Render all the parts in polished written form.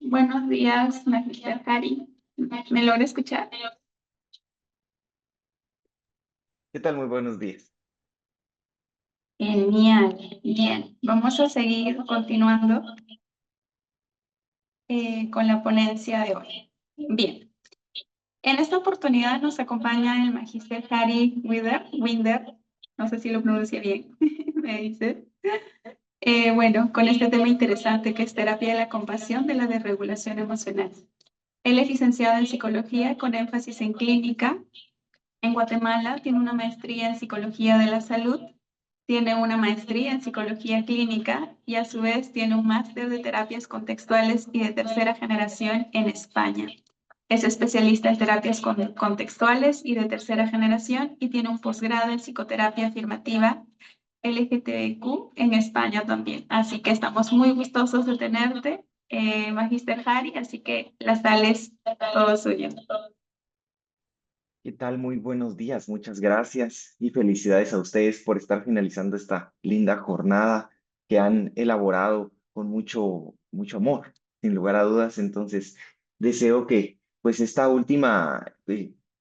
Buenos días, Magister Cari. ¿Me logra escuchar? ¿Qué tal? Muy buenos días. Genial, bien. Vamos a seguir continuando con la ponencia de hoy. Bien, en esta oportunidad nos acompaña el Magister Harry Winder, no sé si lo pronuncié bien, me dice. Bueno, con este tema interesante que es terapia de la compasión de la desregulación emocional. Él es licenciado en psicología con énfasis en clínica. En Guatemala tiene una maestría en psicología de la salud, tiene una maestría en psicología clínica y a su vez tiene un máster de terapias contextuales y de tercera generación en España. Es especialista en terapias contextuales y de tercera generación y tiene un posgrado en psicoterapia afirmativa LGTBQ en España también. Así que estamos muy gustosos de tenerte, Magister Hari, así que la sala es todo suyo. ¿Qué tal? Muy buenos días. Muchas gracias y felicidades a ustedes por estar finalizando esta linda jornada que han elaborado con mucho amor, sin lugar a dudas. Entonces, deseo que pues esta última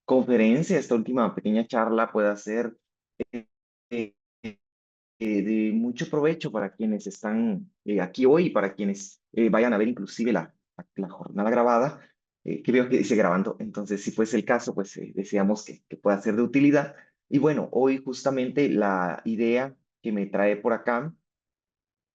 conferencia, esta última pequeña charla pueda ser eh, de mucho provecho para quienes están aquí hoy y para quienes vayan a ver inclusive la jornada grabada, que veo que dice grabando. Entonces, si fuese el caso, pues deseamos que pueda ser de utilidad. Y bueno, hoy justamente la idea que me trae por acá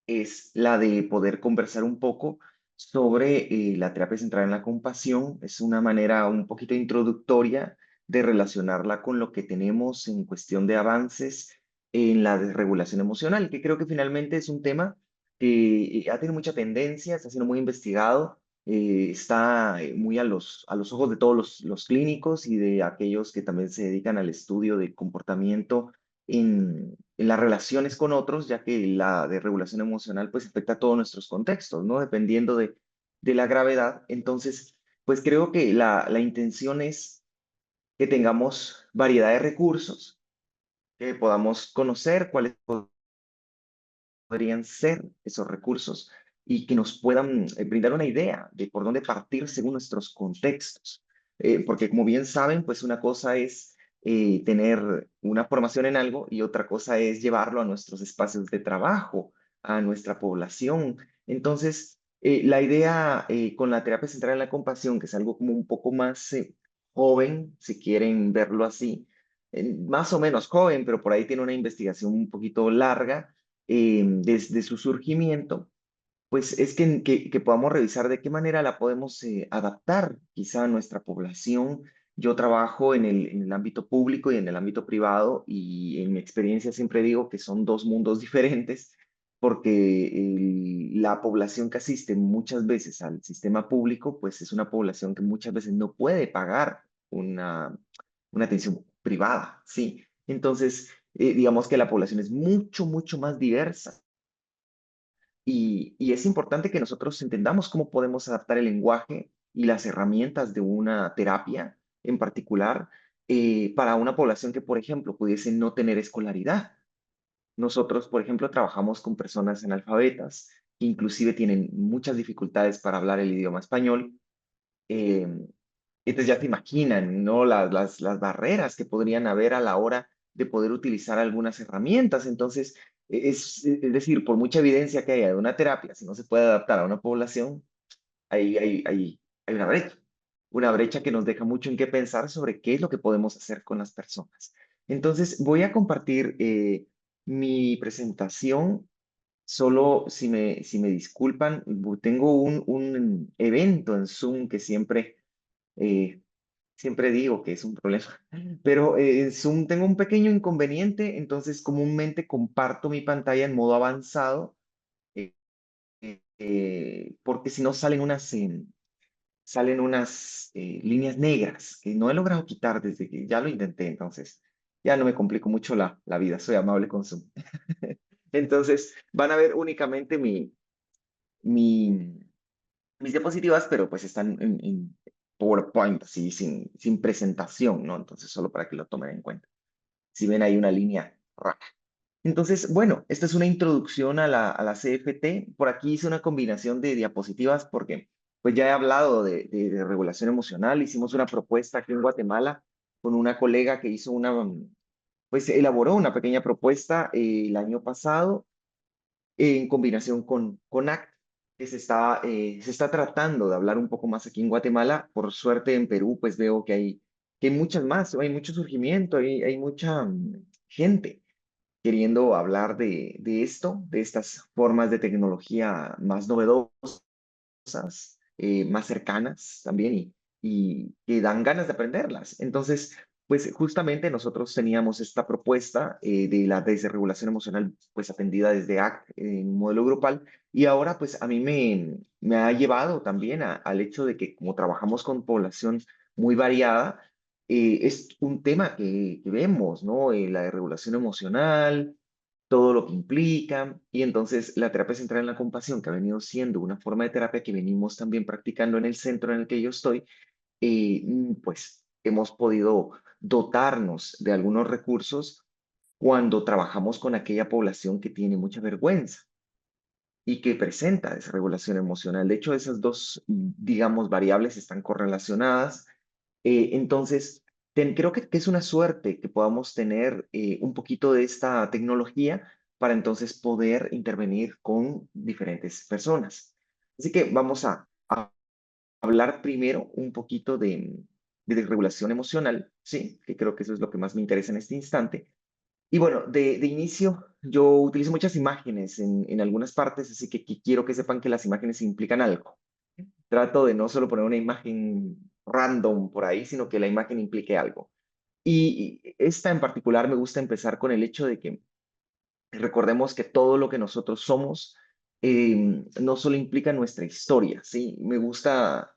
es la de poder conversar un poco sobre la terapia centrada en la compasión. Es una manera un poquito introductoria de relacionarla con lo que tenemos en cuestión de avances en la desregulación emocional, que creo que finalmente es un tema que ha tenido mucha tendencia, está siendo muy investigado, está muy a los ojos de todos los clínicos y de aquellos que también se dedican al estudio de comportamiento en las relaciones con otros, ya que la desregulación emocional pues afecta a todos nuestros contextos, ¿no? Dependiendo de la gravedad. Entonces, pues creo que la intención es que tengamos variedad de recursos, que podamos conocer cuáles podrían ser esos recursos y que nos puedan brindar una idea de por dónde partir según nuestros contextos. Porque como bien saben, pues una cosa es tener una formación en algo y otra cosa es llevarlo a nuestros espacios de trabajo, a nuestra población. Entonces, la idea con la terapia centrada en la compasión, que es algo como un poco más joven, si quieren verlo así, más o menos joven, pero por ahí tiene una investigación un poquito larga desde su surgimiento, pues es que podamos revisar de qué manera la podemos adaptar quizá a nuestra población. Yo trabajo en el ámbito público y en el ámbito privado y en mi experiencia siempre digo que son dos mundos diferentes porque la población que asiste muchas veces al sistema público, pues es una población que muchas veces no puede pagar una atención privada, ¿sí? Entonces, digamos que la población es mucho más diversa y es importante que nosotros entendamos cómo podemos adaptar el lenguaje y las herramientas de una terapia en particular para una población que, por ejemplo, pudiese no tener escolaridad. Nosotros, por ejemplo, trabajamos con personas analfabetas que inclusive tienen muchas dificultades para hablar el idioma español. eh, entonces ya te imaginan, ¿no? Las barreras que podrían haber a la hora de poder utilizar algunas herramientas. Entonces, es decir, por mucha evidencia que haya de una terapia, si no se puede adaptar a una población, hay una brecha que nos deja mucho en qué pensar sobre qué es lo que podemos hacer con las personas. Entonces, voy a compartir mi presentación. Solo si me disculpan, tengo un evento en Zoom que eh, siempre digo que es un problema, pero en Zoom tengo un pequeño inconveniente, entonces comúnmente comparto mi pantalla en modo avanzado, eh, porque si no salen unas líneas negras que no he logrado quitar desde que ya lo intenté, entonces ya no me complico mucho la vida, soy amable con Zoom. Entonces van a ver únicamente mi, mis diapositivas, pero pues están en PowerPoint, así sin presentación, ¿no? Entonces, solo para que lo tomen en cuenta. Si ven ahí una línea rara. Entonces, bueno, esta es una introducción a la CFT. Por aquí hice una combinación de diapositivas porque pues ya he hablado de regulación emocional. Hicimos una propuesta aquí en Guatemala con una colega que hizo pues elaboró una pequeña propuesta el año pasado en combinación con ACT, que se está tratando de hablar un poco más aquí en Guatemala. Por suerte en Perú, pues veo que hay muchas más, hay mucho surgimiento, hay mucha gente queriendo hablar de esto, de estas formas de tecnología más novedosas, más cercanas también y que dan ganas de aprenderlas. Entonces, pues justamente nosotros teníamos esta propuesta de la desregulación emocional, pues atendida desde ACT en un modelo grupal, y ahora pues a mí me ha llevado también al hecho de que como trabajamos con población muy variada, es un tema que vemos, ¿no? La desregulación emocional, todo lo que implica. Y entonces la terapia centrada en la compasión, que ha venido siendo una forma de terapia que venimos también practicando en el centro en el que yo estoy, pues hemos podido dotarnos de algunos recursos cuando trabajamos con aquella población que tiene mucha vergüenza y que presenta desregulación emocional. De hecho, esas dos, digamos, variables están correlacionadas. Entonces, creo que es una suerte que podamos tener un poquito de esta tecnología para entonces poder intervenir con diferentes personas. Así que vamos a hablar primero un poquito de desregulación emocional, ¿sí? Que creo que eso es lo que más me interesa en este instante. Y bueno, de inicio, yo utilizo muchas imágenes en algunas partes, así que quiero que sepan que las imágenes implican algo. Trato de no solo poner una imagen random por ahí, sino que la imagen implique algo. Y esta en particular me gusta empezar con el hecho de que recordemos que todo lo que nosotros somos no solo implica nuestra historia, ¿sí? Me gusta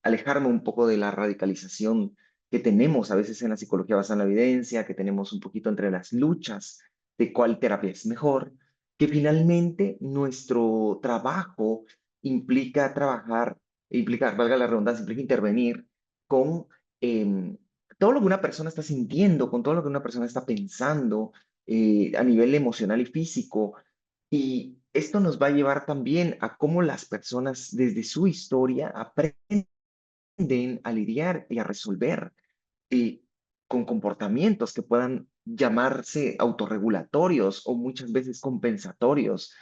alejarme un poco de la radicalización que tenemos a veces en la psicología basada en la evidencia, que tenemos un poquito entre las luchas de cuál terapia es mejor, que finalmente nuestro trabajo implica trabajar, implica, valga la redundancia, implica intervenir con todo lo que una persona está sintiendo, con todo lo que una persona está pensando, a nivel emocional y físico. Y esto nos va a llevar también a cómo las personas desde su historia aprenden a lidiar y a resolver y con comportamientos que puedan llamarse autorregulatorios o muchas veces compensatorios.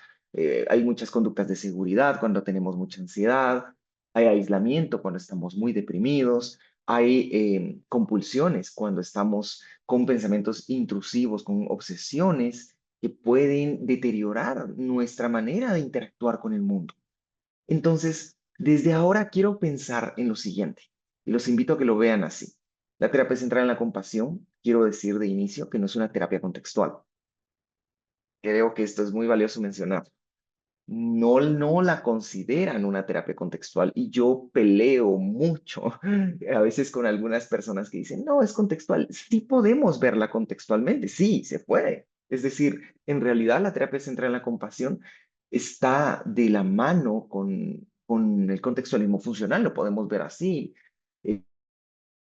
Hay muchas conductas de seguridad cuando tenemos mucha ansiedad, hay aislamiento cuando estamos muy deprimidos, hay compulsiones cuando estamos con pensamientos intrusivos, con obsesiones que pueden deteriorar nuestra manera de interactuar con el mundo. Entonces, desde ahora quiero pensar en lo siguiente, y los invito a que lo vean así. La terapia centrada en la compasión, quiero decir de inicio que no es una terapia contextual. Creo que esto es muy valioso mencionar. No la consideran una terapia contextual y yo peleo mucho a veces con algunas personas que dicen, no, es contextual. Sí podemos verla contextualmente, sí, se puede. Es decir, en realidad la terapia centrada en la compasión está de la mano con el contextualismo funcional, lo podemos ver así. Eh,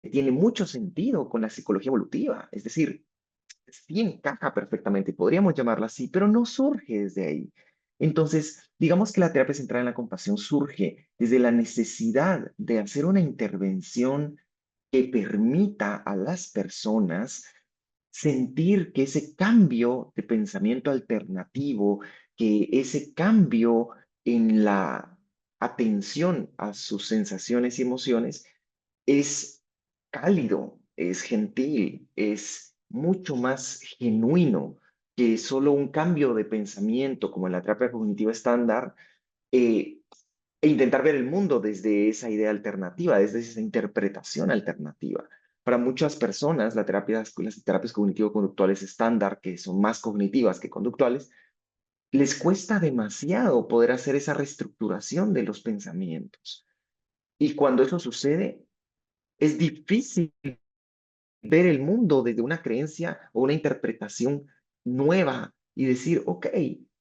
Tiene mucho sentido con la psicología evolutiva, es decir, sí encaja perfectamente, podríamos llamarla así, pero no surge desde ahí. Entonces, digamos que la terapia centrada en la compasión surge desde la necesidad de hacer una intervención que permita a las personas sentir que ese cambio de pensamiento alternativo, que ese cambio en la atención a sus sensaciones y emociones es cálido, es gentil, es mucho más genuino que solo un cambio de pensamiento como en la terapia cognitiva estándar, eh, e intentar ver el mundo desde esa idea alternativa, desde esa interpretación alternativa. Para muchas personas, las terapias cognitivo-conductuales estándar, que son más cognitivas que conductuales, les cuesta demasiado poder hacer esa reestructuración de los pensamientos. Y cuando eso sucede, es difícil ver el mundo desde una creencia o una interpretación nueva y decir, ok,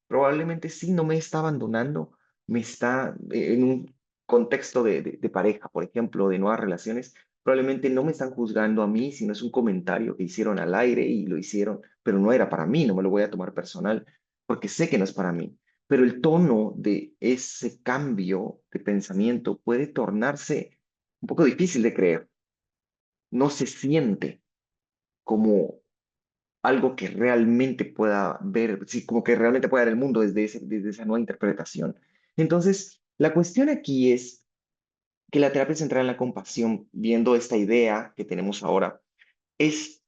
probablemente sí, no me está abandonando, me está en un contexto de pareja, por ejemplo, de nuevas relaciones, probablemente no me están juzgando a mí, sino es un comentario que hicieron al aire y lo hicieron, pero no era para mí, no me lo voy a tomar personal, porque sé que no es para mí. pero el tono de ese cambio de pensamiento puede tornarse un poco difícil de creer. No se siente como algo que realmente pueda ver, sí, como que realmente pueda ver el mundo desde esa nueva interpretación. Entonces, la cuestión aquí es que la terapia centrada en la compasión, viendo esta idea que tenemos ahora, es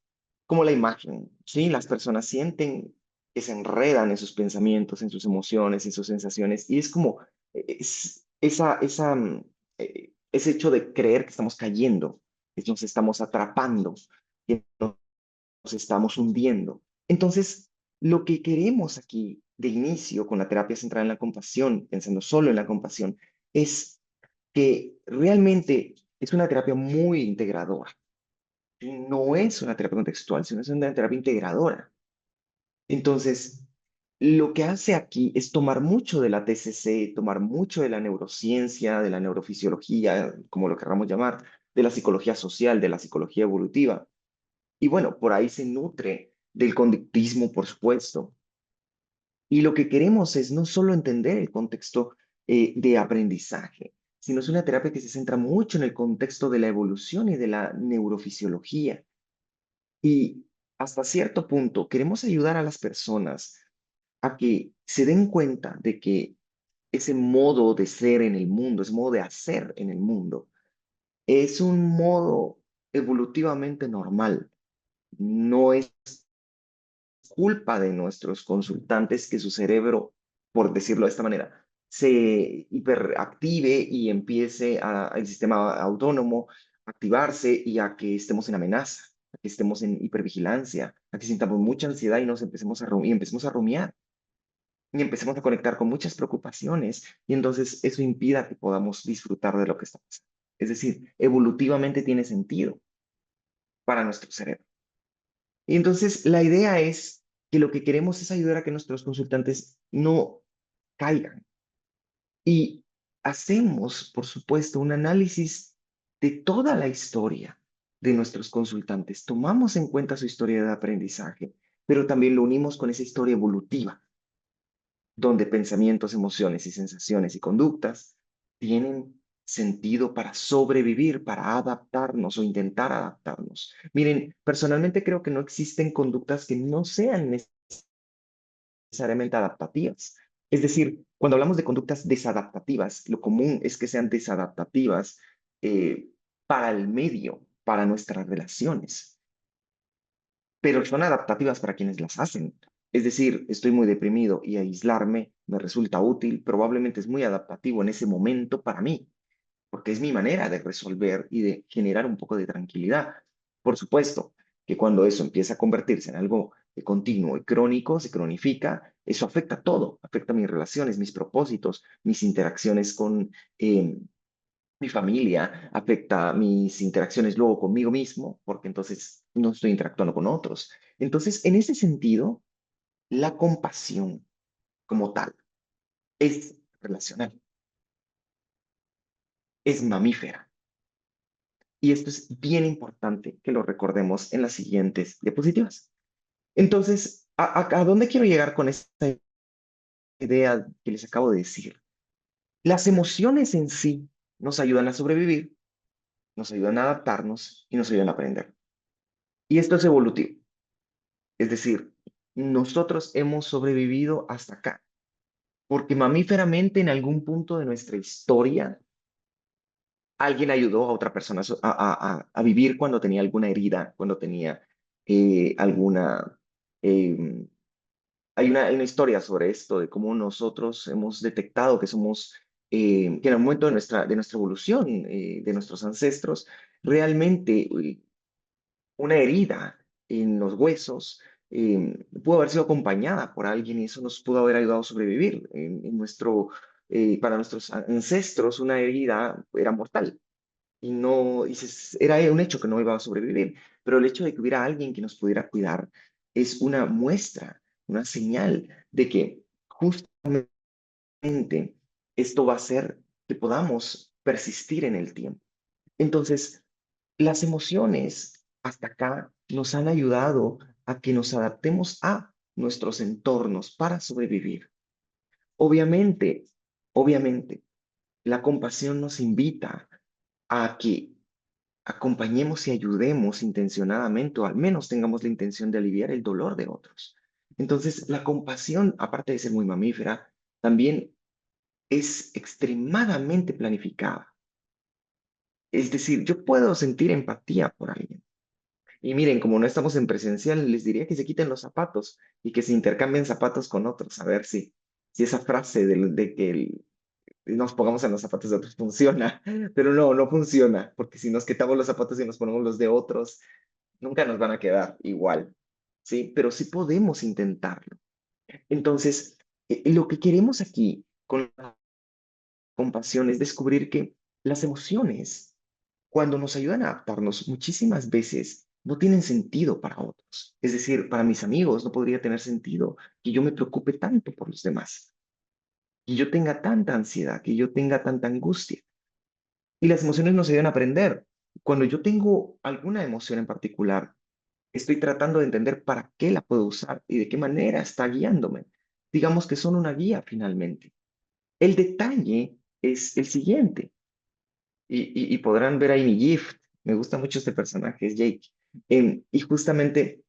como la imagen, ¿sí? Las personas sienten que se enredan en sus pensamientos, en sus emociones, en sus sensaciones, y es como ese hecho de creer que estamos cayendo, que nos estamos atrapando, que nos estamos hundiendo. Entonces, lo que queremos aquí de inicio con la terapia centrada en la compasión, pensando solo en la compasión, es que realmente es una terapia muy integradora. No es una terapia contextual, sino es una terapia integradora. Entonces, lo que hace aquí es tomar mucho de la TCC, tomar mucho de la neurociencia, de la neurofisiología, como lo queramos llamar, de la psicología social, de la psicología evolutiva. Y bueno, por ahí se nutre del conductismo, por supuesto. Y lo que queremos es no solo entender el contexto de aprendizaje, sino es una terapia que se centra mucho en el contexto de la evolución y de la neurofisiología. Y hasta cierto punto queremos ayudar a las personas a que se den cuenta de que ese modo de ser en el mundo, ese modo de hacer en el mundo, es un modo evolutivamente normal. No es culpa de nuestros consultantes que su cerebro, por decirlo de esta manera, se hiperactive y empiece el sistema autónomo a activarse y a que estemos en amenaza, a que estemos en hipervigilancia, a que sintamos mucha ansiedad y nos empecemos y empecemos a rumiar y empecemos a conectar con muchas preocupaciones y entonces eso impida que podamos disfrutar de lo que está pasando. Es decir, evolutivamente tiene sentido para nuestro cerebro. Y entonces la idea es que lo que queremos es ayudar a que nuestros consultantes no caigan. Y hacemos, por supuesto, un análisis de toda la historia de nuestros consultantes. Tomamos en cuenta su historia de aprendizaje, pero también lo unimos con esa historia evolutiva, donde pensamientos, emociones y sensaciones y conductas tienen sentido para sobrevivir, para adaptarnos o intentar adaptarnos. Miren, personalmente creo que no existen conductas que no sean necesariamente adaptativas. Es decir, cuando hablamos de conductas desadaptativas, lo común es que sean desadaptativas eh, para el medio, para nuestras relaciones, pero son adaptativas para quienes las hacen. Es decir, estoy muy deprimido y aislarme me resulta útil, probablemente es muy adaptativo en ese momento para mí, porque es mi manera de resolver y de generar un poco de tranquilidad. Por supuesto que cuando eso empieza a convertirse en algo continuo y crónico, se cronifica, eso afecta todo, afecta mis relaciones, mis propósitos, mis interacciones con mi familia, afecta mis interacciones luego conmigo mismo, porque entonces no estoy interactuando con otros. Entonces, en ese sentido, la compasión como tal es relacional, es mamífera. Y esto es bien importante que lo recordemos en las siguientes diapositivas. Entonces, ¿a dónde quiero llegar con esta idea que les acabo de decir? Las emociones en sí nos ayudan a sobrevivir, nos ayudan a adaptarnos y nos ayudan a aprender. Y esto es evolutivo. Es decir, nosotros hemos sobrevivido hasta acá, porque mamíferamente en algún punto de nuestra historia alguien ayudó a otra persona a vivir cuando tenía alguna herida, cuando tenía alguna... em, hay una historia sobre esto, de cómo nosotros hemos detectado que somos, que en el momento de nuestra evolución, de nuestros ancestros, realmente una herida en los huesos pudo haber sido acompañada por alguien y eso nos pudo haber ayudado a sobrevivir. Para nuestros ancestros, una herida era mortal y no, era un hecho que no iba a sobrevivir, pero el hecho de que hubiera alguien que nos pudiera cuidar es una muestra, una señal de que justamente esto va a hacer que podamos persistir en el tiempo. Entonces, las emociones hasta acá nos han ayudado a que nos adaptemos a nuestros entornos para sobrevivir. Obviamente, obviamente, la compasión nos invita a que acompañemos y ayudemos intencionadamente, o al menos tengamos la intención de aliviar el dolor de otros. Entonces, la compasión, aparte de ser muy mamífera, también es extremadamente planificada. Es decir, yo puedo sentir empatía por alguien. Y miren, como no estamos en presencial, les diría que se quiten los zapatos y que se intercambien zapatos con otros, a ver si esa frase de que nos pongamos en los zapatos de otros funciona. Pero no, no funciona, porque si nos quitamos los zapatos y nos ponemos los de otros, nunca nos van a quedar igual, ¿sí? Pero sí podemos intentarlo. Entonces, lo que queremos aquí con la compasión es descubrir que las emociones, cuando nos ayudan a adaptarnos, muchísimas veces no tienen sentido para otros. Es decir, para mis amigos no podría tener sentido que yo me preocupe tanto por los demás, que yo tenga tanta ansiedad, que yo tenga tanta angustia. Y las emociones nos ayudan a aprender. Cuando yo tengo alguna emoción en particular, estoy tratando de entender para qué la puedo usar y de qué manera está guiándome. Digamos que son una guía finalmente. El detalle es el siguiente, y podrán ver ahí mi gift. Me gusta mucho este personaje, es Jake. Y justamente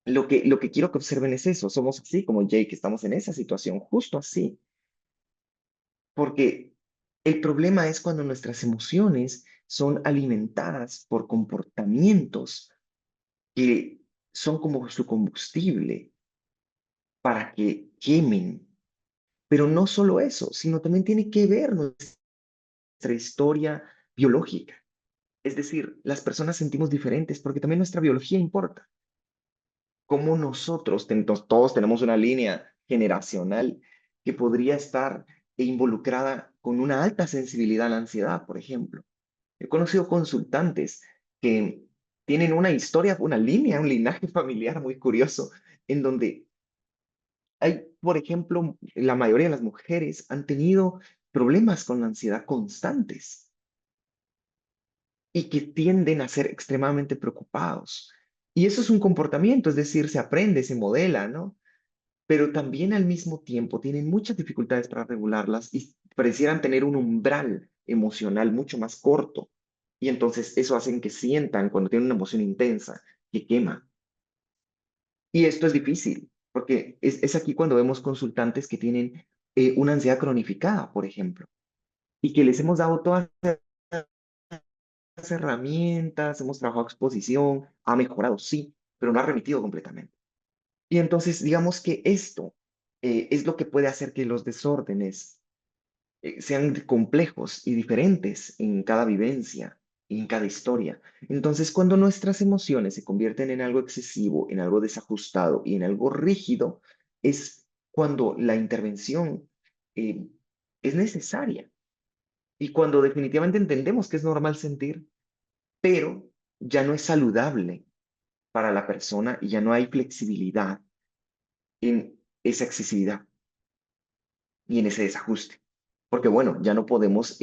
lo que quiero que observen es eso. Somos así como Jake, estamos en esa situación, justo así. Porque el problema es cuando nuestras emociones son alimentadas por comportamientos que son como su combustible para que quemen. Pero no solo eso, sino también tiene que ver nuestra historia biológica. Es decir, las personas sentimos diferentes porque también nuestra biología importa. Como nosotros, todos tenemos una línea generacional que podría estar involucrada con una alta sensibilidad a la ansiedad, por ejemplo. He conocido consultantes que tienen una historia, una línea, un linaje familiar muy curioso, en donde hay, por ejemplo, la mayoría de las mujeres han tenido problemas con la ansiedad constantes y que tienden a ser extremadamente preocupados. Y eso es un comportamiento, es decir, se aprende, se modela, ¿no? Pero también al mismo tiempo tienen muchas dificultades para regularlas y parecieran tener un umbral emocional mucho más corto. Y entonces eso hace que sientan cuando tienen una emoción intensa, que quema. Y esto es difícil, porque es aquí cuando vemos consultantes que tienen una ansiedad cronificada, por ejemplo, y que les hemos dado todas las herramientas, hemos trabajado exposición, ha mejorado, sí, pero no ha remitido completamente. Y entonces, digamos que esto es lo que puede hacer que los desórdenes sean complejos y diferentes en cada vivencia y en cada historia. Entonces, cuando nuestras emociones se convierten en algo excesivo, en algo desajustado y en algo rígido, es cuando la intervención eh, es necesaria y cuando definitivamente entendemos que es normal sentir, pero ya no es saludable para la persona y ya no hay flexibilidad en esa excesividad y en ese desajuste. Porque bueno, ya no podemos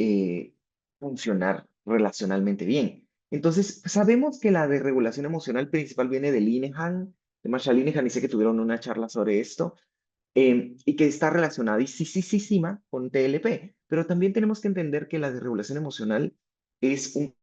funcionar relacionalmente bien. Entonces, sabemos que la desregulación emocional principal viene de Linehan, de Marshall Linehan, y sé que tuvieron una charla sobre esto, y que está relacionadísima con TLP. Pero también tenemos que entender que la desregulación emocional es un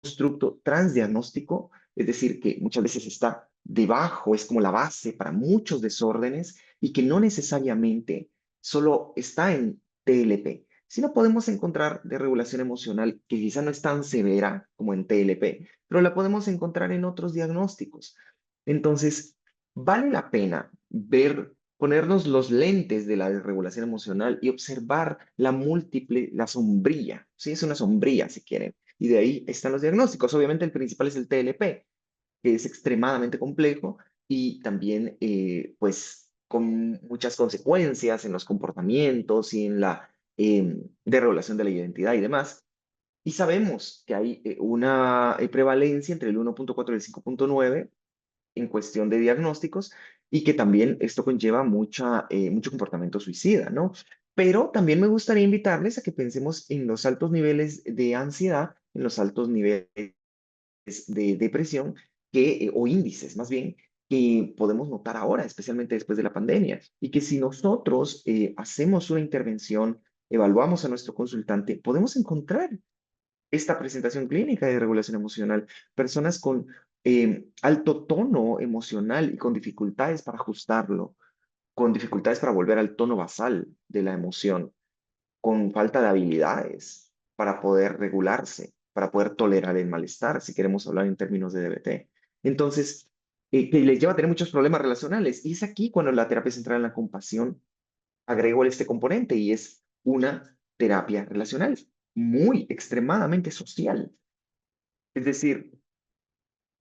constructo transdiagnóstico, es decir, que muchas veces está debajo, es como la base para muchos desórdenes y que no necesariamente solo está en TLP, sino podemos encontrar desregulación emocional que quizá no es tan severa como en TLP, pero la podemos encontrar en otros diagnósticos. Entonces, vale la pena ver, ponernos los lentes de la desregulación emocional y observar la múltiple, la sombrilla, sí, es una sombrilla si quieren, y de ahí están los diagnósticos. Obviamente el principal es el TLP, que es extremadamente complejo y también pues con muchas consecuencias en los comportamientos y en la desregulación de la identidad y demás. Y sabemos que hay una prevalencia entre el 1.4 y el 5.9 en cuestión de diagnósticos y que también esto conlleva mucho comportamiento suicida, ¿no? Pero también me gustaría invitarles a que pensemos en los altos niveles de ansiedad, en los altos niveles de depresión o índices más bien, que podemos notar ahora, especialmente después de la pandemia, y que si nosotros hacemos una intervención, evaluamos a nuestro consultante, podemos encontrar esta presentación clínica de regulación emocional, personas con alto tono emocional y con dificultades para ajustarlo, con dificultades para volver al tono basal de la emoción, con falta de habilidades para poder regularse, para poder tolerar el malestar, si queremos hablar en términos de DBT. Entonces, que les lleva a tener muchos problemas relacionales. Y es aquí cuando la terapia centrada en la compasión agrego este componente y es una terapia relacional, muy extremadamente social. Es decir,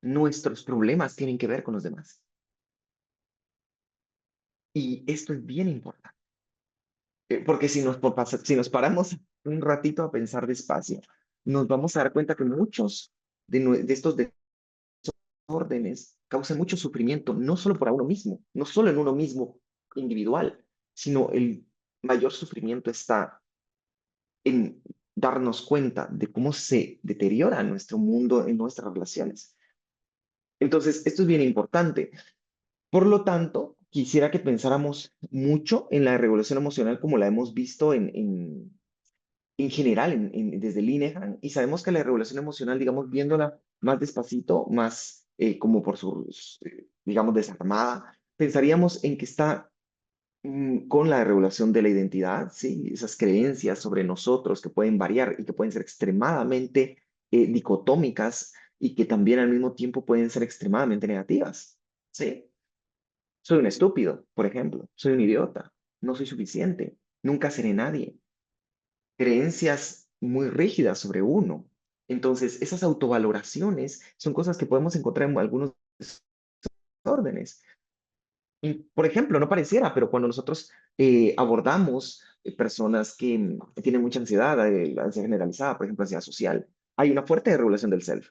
nuestros problemas tienen que ver con los demás. Y esto es bien importante, porque si nos paramos un ratito a pensar despacio, nos vamos a dar cuenta que muchos de estos desórdenes causan mucho sufrimiento, no solo para uno mismo, no solo en uno mismo individual, sino el mayor sufrimiento está en darnos cuenta de cómo se deteriora nuestro mundo en nuestras relaciones. Entonces, esto es bien importante. Por lo tanto, quisiera que pensáramos mucho en la regulación emocional como la hemos visto en general desde Linehan, y sabemos que la regulación emocional, digamos, viéndola más despacito, más como por sus, digamos, desarmada, pensaríamos en que está con la regulación de la identidad, ¿sí? Esas creencias sobre nosotros que pueden variar y que pueden ser extremadamente dicotómicas y que también al mismo tiempo pueden ser extremadamente negativas, ¿sí? Soy un estúpido, por ejemplo, soy un idiota, no soy suficiente, nunca seré nadie. Creencias muy rígidas sobre uno. Entonces, esas autovaloraciones son cosas que podemos encontrar en algunos órdenes. Y, por ejemplo, no pareciera, pero cuando nosotros abordamos personas que tienen mucha ansiedad, ansiedad generalizada, por ejemplo, ansiedad social, hay una fuerte regulación del self,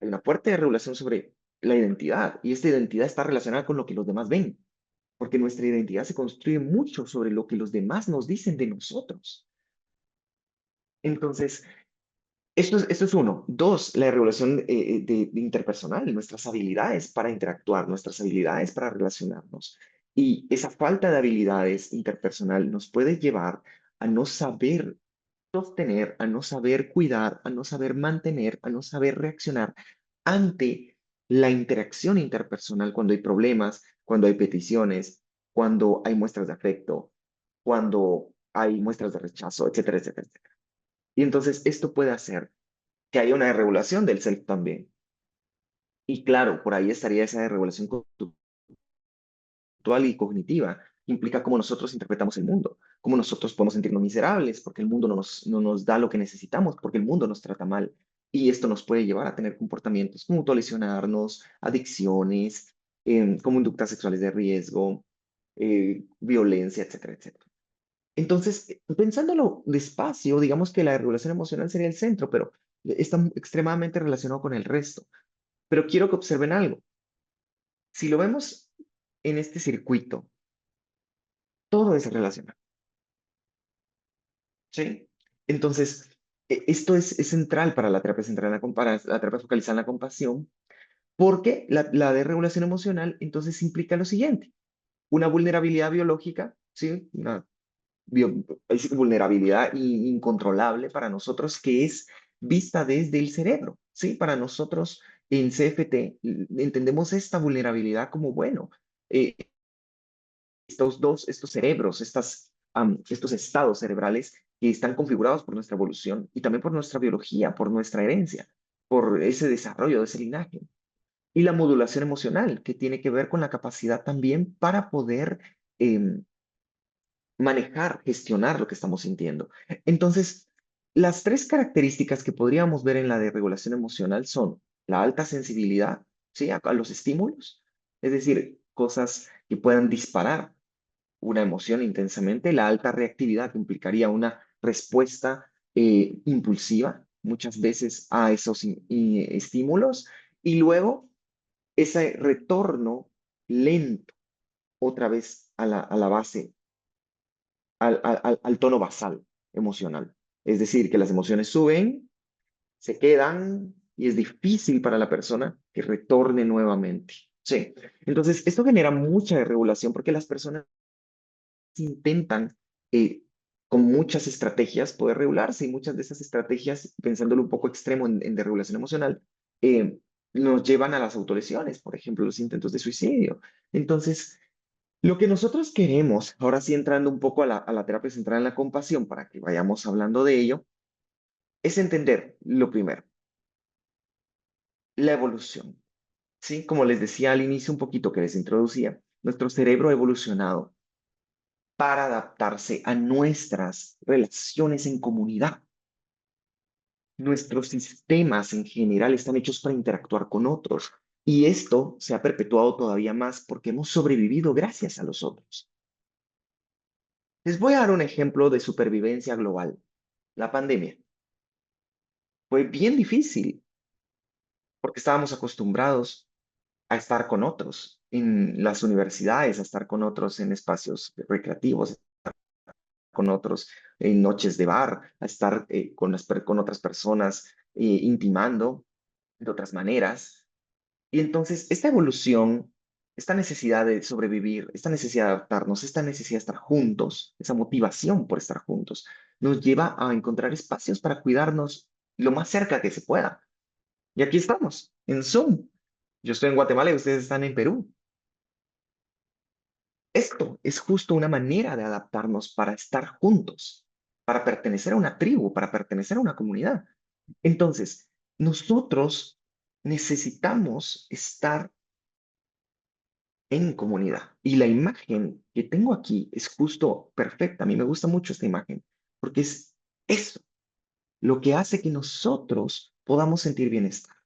hay una fuerte regulación sobre la identidad, y esta identidad está relacionada con lo que los demás ven, porque nuestra identidad se construye mucho sobre lo que los demás nos dicen de nosotros. Entonces, esto es uno. Dos, la regulación de interpersonal, nuestras habilidades para interactuar, nuestras habilidades para relacionarnos. Y esa falta de habilidades interpersonal nos puede llevar a no saber sostener, a no saber cuidar, a no saber mantener, a no saber reaccionar ante la interacción interpersonal cuando hay problemas, cuando hay peticiones, cuando hay muestras de afecto, cuando hay muestras de rechazo, etcétera, etcétera, etcétera. Y entonces esto puede hacer que haya una desregulación del self también. Y claro, por ahí estaría esa desregulación conductual y cognitiva, que implica cómo nosotros interpretamos el mundo, cómo nosotros podemos sentirnos miserables porque el mundo no nos da lo que necesitamos, porque el mundo nos trata mal. Y esto nos puede llevar a tener comportamientos como autolesionarnos, adicciones, conductas sexuales de riesgo, violencia, etcétera, etcétera. Entonces, pensándolo despacio, digamos que la regulación emocional sería el centro, pero está extremadamente relacionado con el resto. Pero quiero que observen algo. Si lo vemos en este circuito, todo es relacionado, ¿sí? Entonces, esto es central para la terapia central, para la terapia focalizada en la compasión, porque la desregulación emocional entonces implica lo siguiente: una vulnerabilidad biológica, ¿sí? Una es vulnerabilidad incontrolable para nosotros que es vista desde el cerebro, ¿sí? Para nosotros en CFT entendemos esta vulnerabilidad como, bueno, eh, estos cerebros, estos estados cerebrales que están configurados por nuestra evolución y también por nuestra biología, por nuestra herencia, por ese desarrollo de ese linaje. Y la modulación emocional, que tiene que ver con la capacidad también para poder manejar, gestionar lo que estamos sintiendo. Entonces, las tres características que podríamos ver en la desregulación emocional son la alta sensibilidad, ¿sí? A los estímulos, es decir, cosas que puedan disparar una emoción intensamente, la alta reactividad que implicaría una respuesta impulsiva muchas veces a esos estímulos, y luego ese retorno lento otra vez a la base, al tono basal emocional. Es decir, que las emociones suben, se quedan y es difícil para la persona que retorne nuevamente. Sí. Entonces, esto genera mucha desregulación porque las personas intentan con muchas estrategias poder regularse y muchas de esas estrategias, pensándolo un poco extremo en desregulación emocional, eh, nos llevan a las autolesiones, por ejemplo, los intentos de suicidio. Entonces, lo que nosotros queremos, ahora sí entrando un poco a la terapia centrada en la compasión, para que vayamos hablando de ello, es entender lo primero, la evolución. ¿Sí? Como les decía al inicio un poquito que les introducía, nuestro cerebro ha evolucionado para adaptarse a nuestras relaciones en comunidad. Nuestros sistemas en general están hechos para interactuar con otros y esto se ha perpetuado todavía más porque hemos sobrevivido gracias a los otros. Les voy a dar un ejemplo de supervivencia global. La pandemia. Fue bien difícil porque estábamos acostumbrados a estar con otros en las universidades, a estar con otros en espacios recreativos, con otros en noches de bar, a estar con otras personas intimando de otras maneras. Y entonces esta evolución, esta necesidad de sobrevivir, esta necesidad de adaptarnos, esta necesidad de estar juntos, esa motivación por estar juntos, nos lleva a encontrar espacios para cuidarnos lo más cerca que se pueda. Y aquí estamos, en Zoom. Yo estoy en Guatemala y ustedes están en Perú. Esto es justo una manera de adaptarnos para estar juntos, para pertenecer a una tribu, para pertenecer a una comunidad. Entonces, nosotros necesitamos estar en comunidad. Y la imagen que tengo aquí es justo perfecta. A mí me gusta mucho esta imagen, porque es eso lo que hace que nosotros podamos sentir bienestar.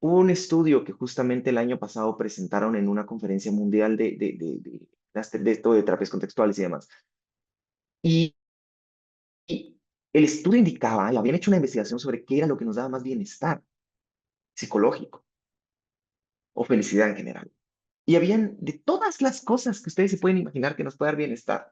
Hubo un estudio que justamente el año pasado presentaron en una conferencia mundial de esto de terapias contextuales y demás. Y, y el estudio indicaba, y habían hecho una investigación sobre qué era lo que nos daba más bienestar psicológico o felicidad en general. Y habían de todas las cosas que ustedes se pueden imaginar que nos puede dar bienestar,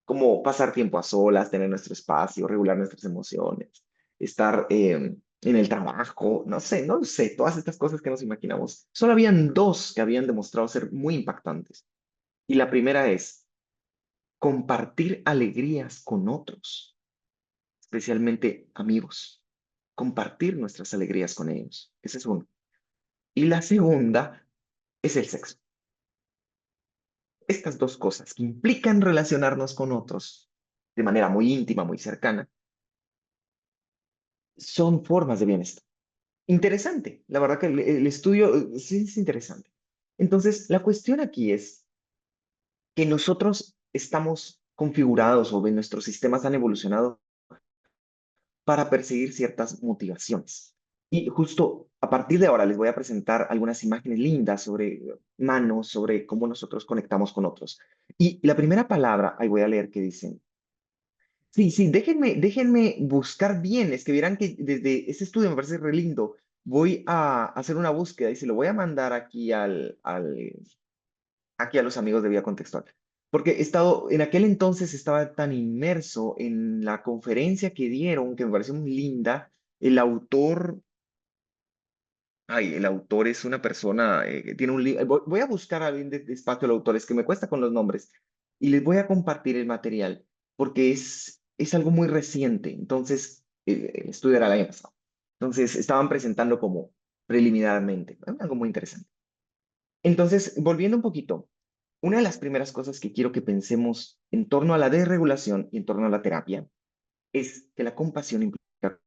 como pasar tiempo a solas, tener nuestro espacio, regular nuestras emociones, estar en el trabajo, no sé, no lo sé, todas estas cosas que nos imaginamos. Solo habían dos que habían demostrado ser muy impactantes. Y la primera es compartir alegrías con otros, especialmente amigos, compartir nuestras alegrías con ellos. Ese es uno. Y la segunda es el sexo. Estas dos cosas que implican relacionarnos con otros de manera muy íntima, muy cercana, son formas de bienestar. Interesante, la verdad que el estudio sí es interesante. Entonces, la cuestión aquí es que nosotros estamos configurados o nuestros sistemas han evolucionado para perseguir ciertas motivaciones. Y justo a partir de ahora les voy a presentar algunas imágenes lindas sobre manos, sobre cómo nosotros conectamos con otros. Y la primera palabra, ahí voy a leer que dicen, sí, sí, déjenme buscar bien, es que verán que desde ese estudio me parece re lindo. Voy a hacer una búsqueda y se lo voy a mandar aquí aquí a los amigos de Vía Contextual. Porque he estado, en aquel entonces estaba tan inmerso en la conferencia que dieron, que me pareció muy linda. El autor, el autor es una persona que tiene un libro. Voy a buscar a alguien de espacio de autores que me cuesta con los nombres y les voy a compartir el material porque es algo muy reciente. Entonces, el estudio era el año pasado. Entonces, estaban presentando como preliminarmente, ¿no? Algo muy interesante. Entonces, volviendo un poquito, una de las primeras cosas que quiero que pensemos en torno a la desregulación y en torno a la terapia es que la compasión implica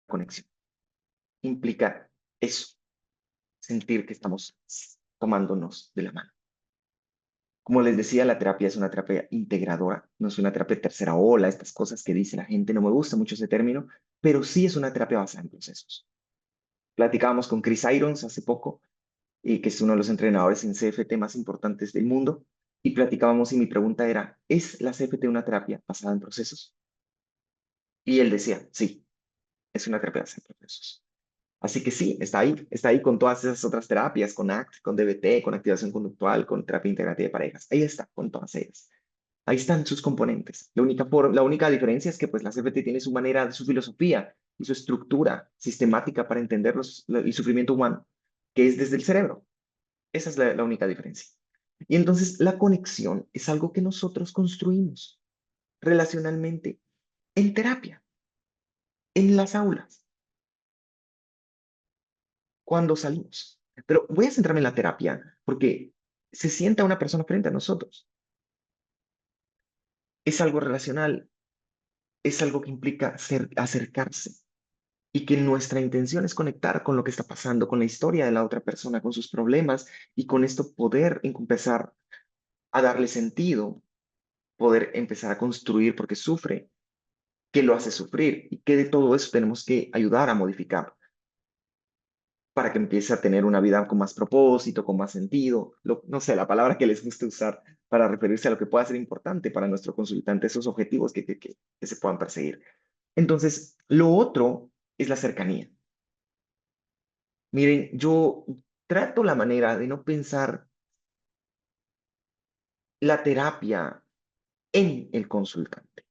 conexión, implica eso, sentir que estamos tomándonos de la mano. Como les decía, la terapia es una terapia integradora, no es una terapia de tercera ola, estas cosas que dice la gente, no me gusta mucho ese término, pero sí es una terapia basada en procesos. Platicábamos con Chris Irons hace poco, y que es uno de los entrenadores en CFT más importantes del mundo, y platicábamos y mi pregunta era, ¿es la CFT una terapia basada en procesos? Y él decía, sí, es una terapia basada en procesos. Así que sí, está ahí con todas esas otras terapias, con ACT, con DBT, con activación conductual, con terapia integrativa de parejas. Ahí está, con todas ellas. Ahí están sus componentes. La única diferencia es que pues la CFT tiene su manera, su filosofía y su estructura sistemática para entender el sufrimiento humano, que es desde el cerebro. Esa es la única diferencia. Y entonces la conexión es algo que nosotros construimos relacionalmente en terapia, en las aulas, cuando salimos. Pero voy a centrarme en la terapia porque se sienta una persona frente a nosotros. Es algo relacional, es algo que implica acercarse y que nuestra intención es conectar con lo que está pasando, con la historia de la otra persona, con sus problemas y con esto poder empezar a darle sentido, poder empezar a construir porque sufre, qué lo hace sufrir y que de todo eso tenemos que ayudar a modificar para que empiece a tener una vida con más propósito, con más sentido, no sé, la palabra que les guste usar para referirse a lo que pueda ser importante para nuestro consultante, esos objetivos que se puedan perseguir. Entonces, lo otro es la cercanía. Miren, yo trato la manera de no pensar la terapia en el consultante.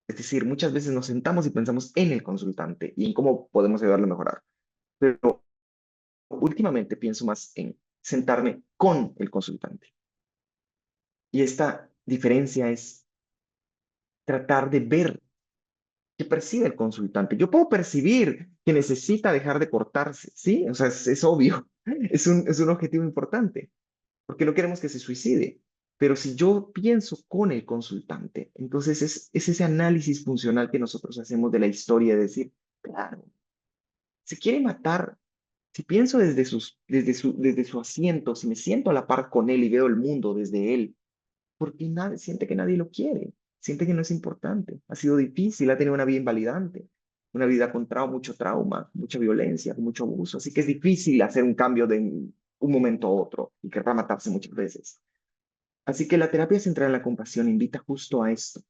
Es decir, muchas veces nos sentamos y pensamos en el consultante y en cómo podemos ayudarle a mejorar. Pero últimamente pienso más en sentarme con el consultante. Y esta diferencia es tratar de ver qué percibe el consultante. Yo puedo percibir que necesita dejar de cortarse, ¿sí? O sea, es obvio, es un objetivo importante, porque no queremos que se suicide. Pero si yo pienso con el consultante, entonces es ese análisis funcional que nosotros hacemos de la historia, de decir, claro, se quiere matar. Si pienso desde su asiento, si me siento a la par con él y veo el mundo desde él, porque siente que nadie lo quiere, siente que no es importante, ha sido difícil, ha tenido una vida invalidante, una vida con mucho trauma, mucha violencia, con mucho abuso, así que es difícil hacer un cambio de un momento a otro y querrá matarse muchas veces. Así que la terapia centrada en la compasión invita justo a esto,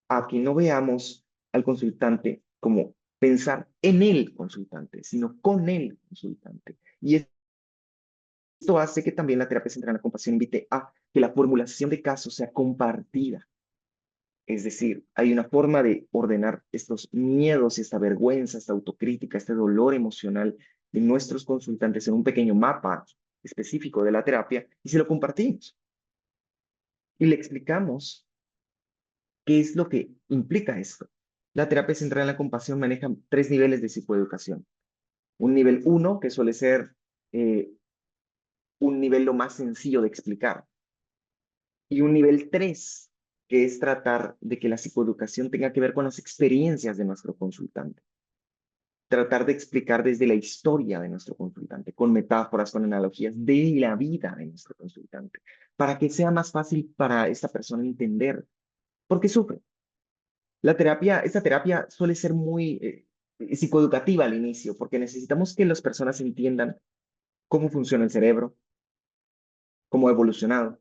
a que no veamos al consultante como pensar en el consultante, sino con el consultante. Y esto hace que también la terapia centrada en la compasión invite a que la formulación de casos sea compartida. Es decir, hay una forma de ordenar estos miedos y esta vergüenza, esta autocrítica, este dolor emocional de nuestros consultantes en un pequeño mapa específico de la terapia y se lo compartimos. Y le explicamos qué es lo que implica esto. La terapia centrada en la compasión maneja 3 niveles de psicoeducación. Un nivel 1, que suele ser eh, un nivel lo más sencillo de explicar. Y un nivel 3, que es tratar de que la psicoeducación tenga que ver con las experiencias de nuestro consultante. Tratar de explicar desde la historia de nuestro consultante, con metáforas, con analogías de la vida de nuestro consultante, para que sea más fácil para esta persona entender por qué sufre. Esta terapia suele ser muy psicoeducativa al inicio, porque necesitamos que las personas entiendan cómo funciona el cerebro, cómo ha evolucionado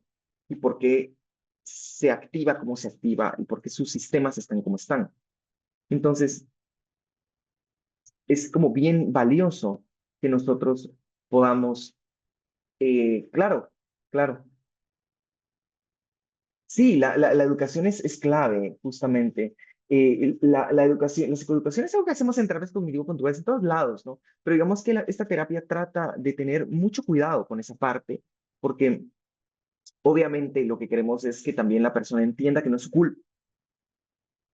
y por qué se activa como se activa y por qué sus sistemas están como están. Entonces, es como bien valioso que nosotros podamos, claro, claro. Sí, la educación es clave, justamente. La educación, la psicoeducación es algo que hacemos en terapias cognitivo-conductuales en todos lados, ¿no? Pero digamos que esta terapia trata de tener mucho cuidado con esa parte, porque obviamente lo que queremos es que también la persona entienda que no es su culpa,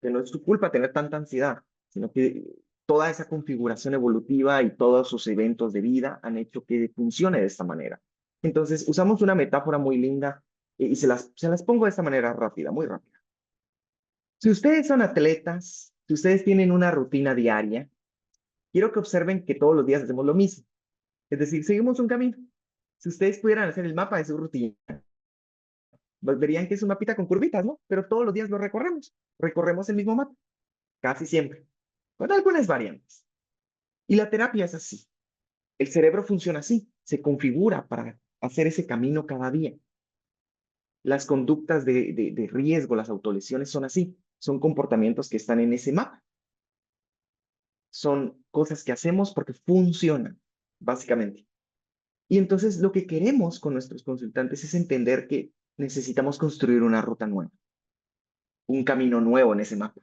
que no es su culpa tener tanta ansiedad, sino que toda esa configuración evolutiva y todos sus eventos de vida han hecho que funcione de esta manera. Entonces, usamos una metáfora muy linda y se las pongo de esta manera rápida, muy rápida. Si ustedes son atletas, si ustedes tienen una rutina diaria, quiero que observen que todos los días hacemos lo mismo. Es decir, seguimos un camino. Si ustedes pudieran hacer el mapa de su rutina, pues verían que es un mapita con curvitas, ¿no? Pero todos los días lo recorremos. Recorremos el mismo mapa, casi siempre, con algunas variantes. Y la terapia es así. El cerebro funciona así, se configura para hacer ese camino cada día. Las conductas de riesgo, las autolesiones son así, son comportamientos que están en ese mapa. Son cosas que hacemos porque funcionan, básicamente. Y entonces lo que queremos con nuestros consultantes es entender que necesitamos construir una ruta nueva, un camino nuevo en ese mapa.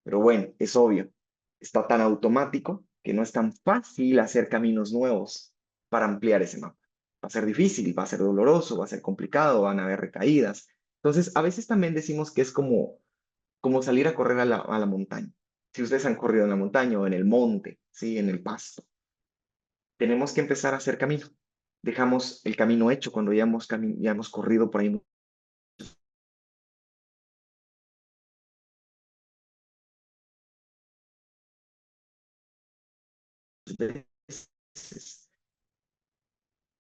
Pero bueno, es obvio, está tan automático que no es tan fácil hacer caminos nuevos para ampliar ese mapa. Va a ser difícil, va a ser doloroso, va a ser complicado, van a haber recaídas. Entonces, a veces también decimos que es como salir a correr a la montaña. Si ustedes han corrido en la montaña o en el monte, ¿sí? En el pasto, tenemos que empezar a hacer camino. Dejamos el camino hecho cuando ya hemos corrido por ahí muchas veces.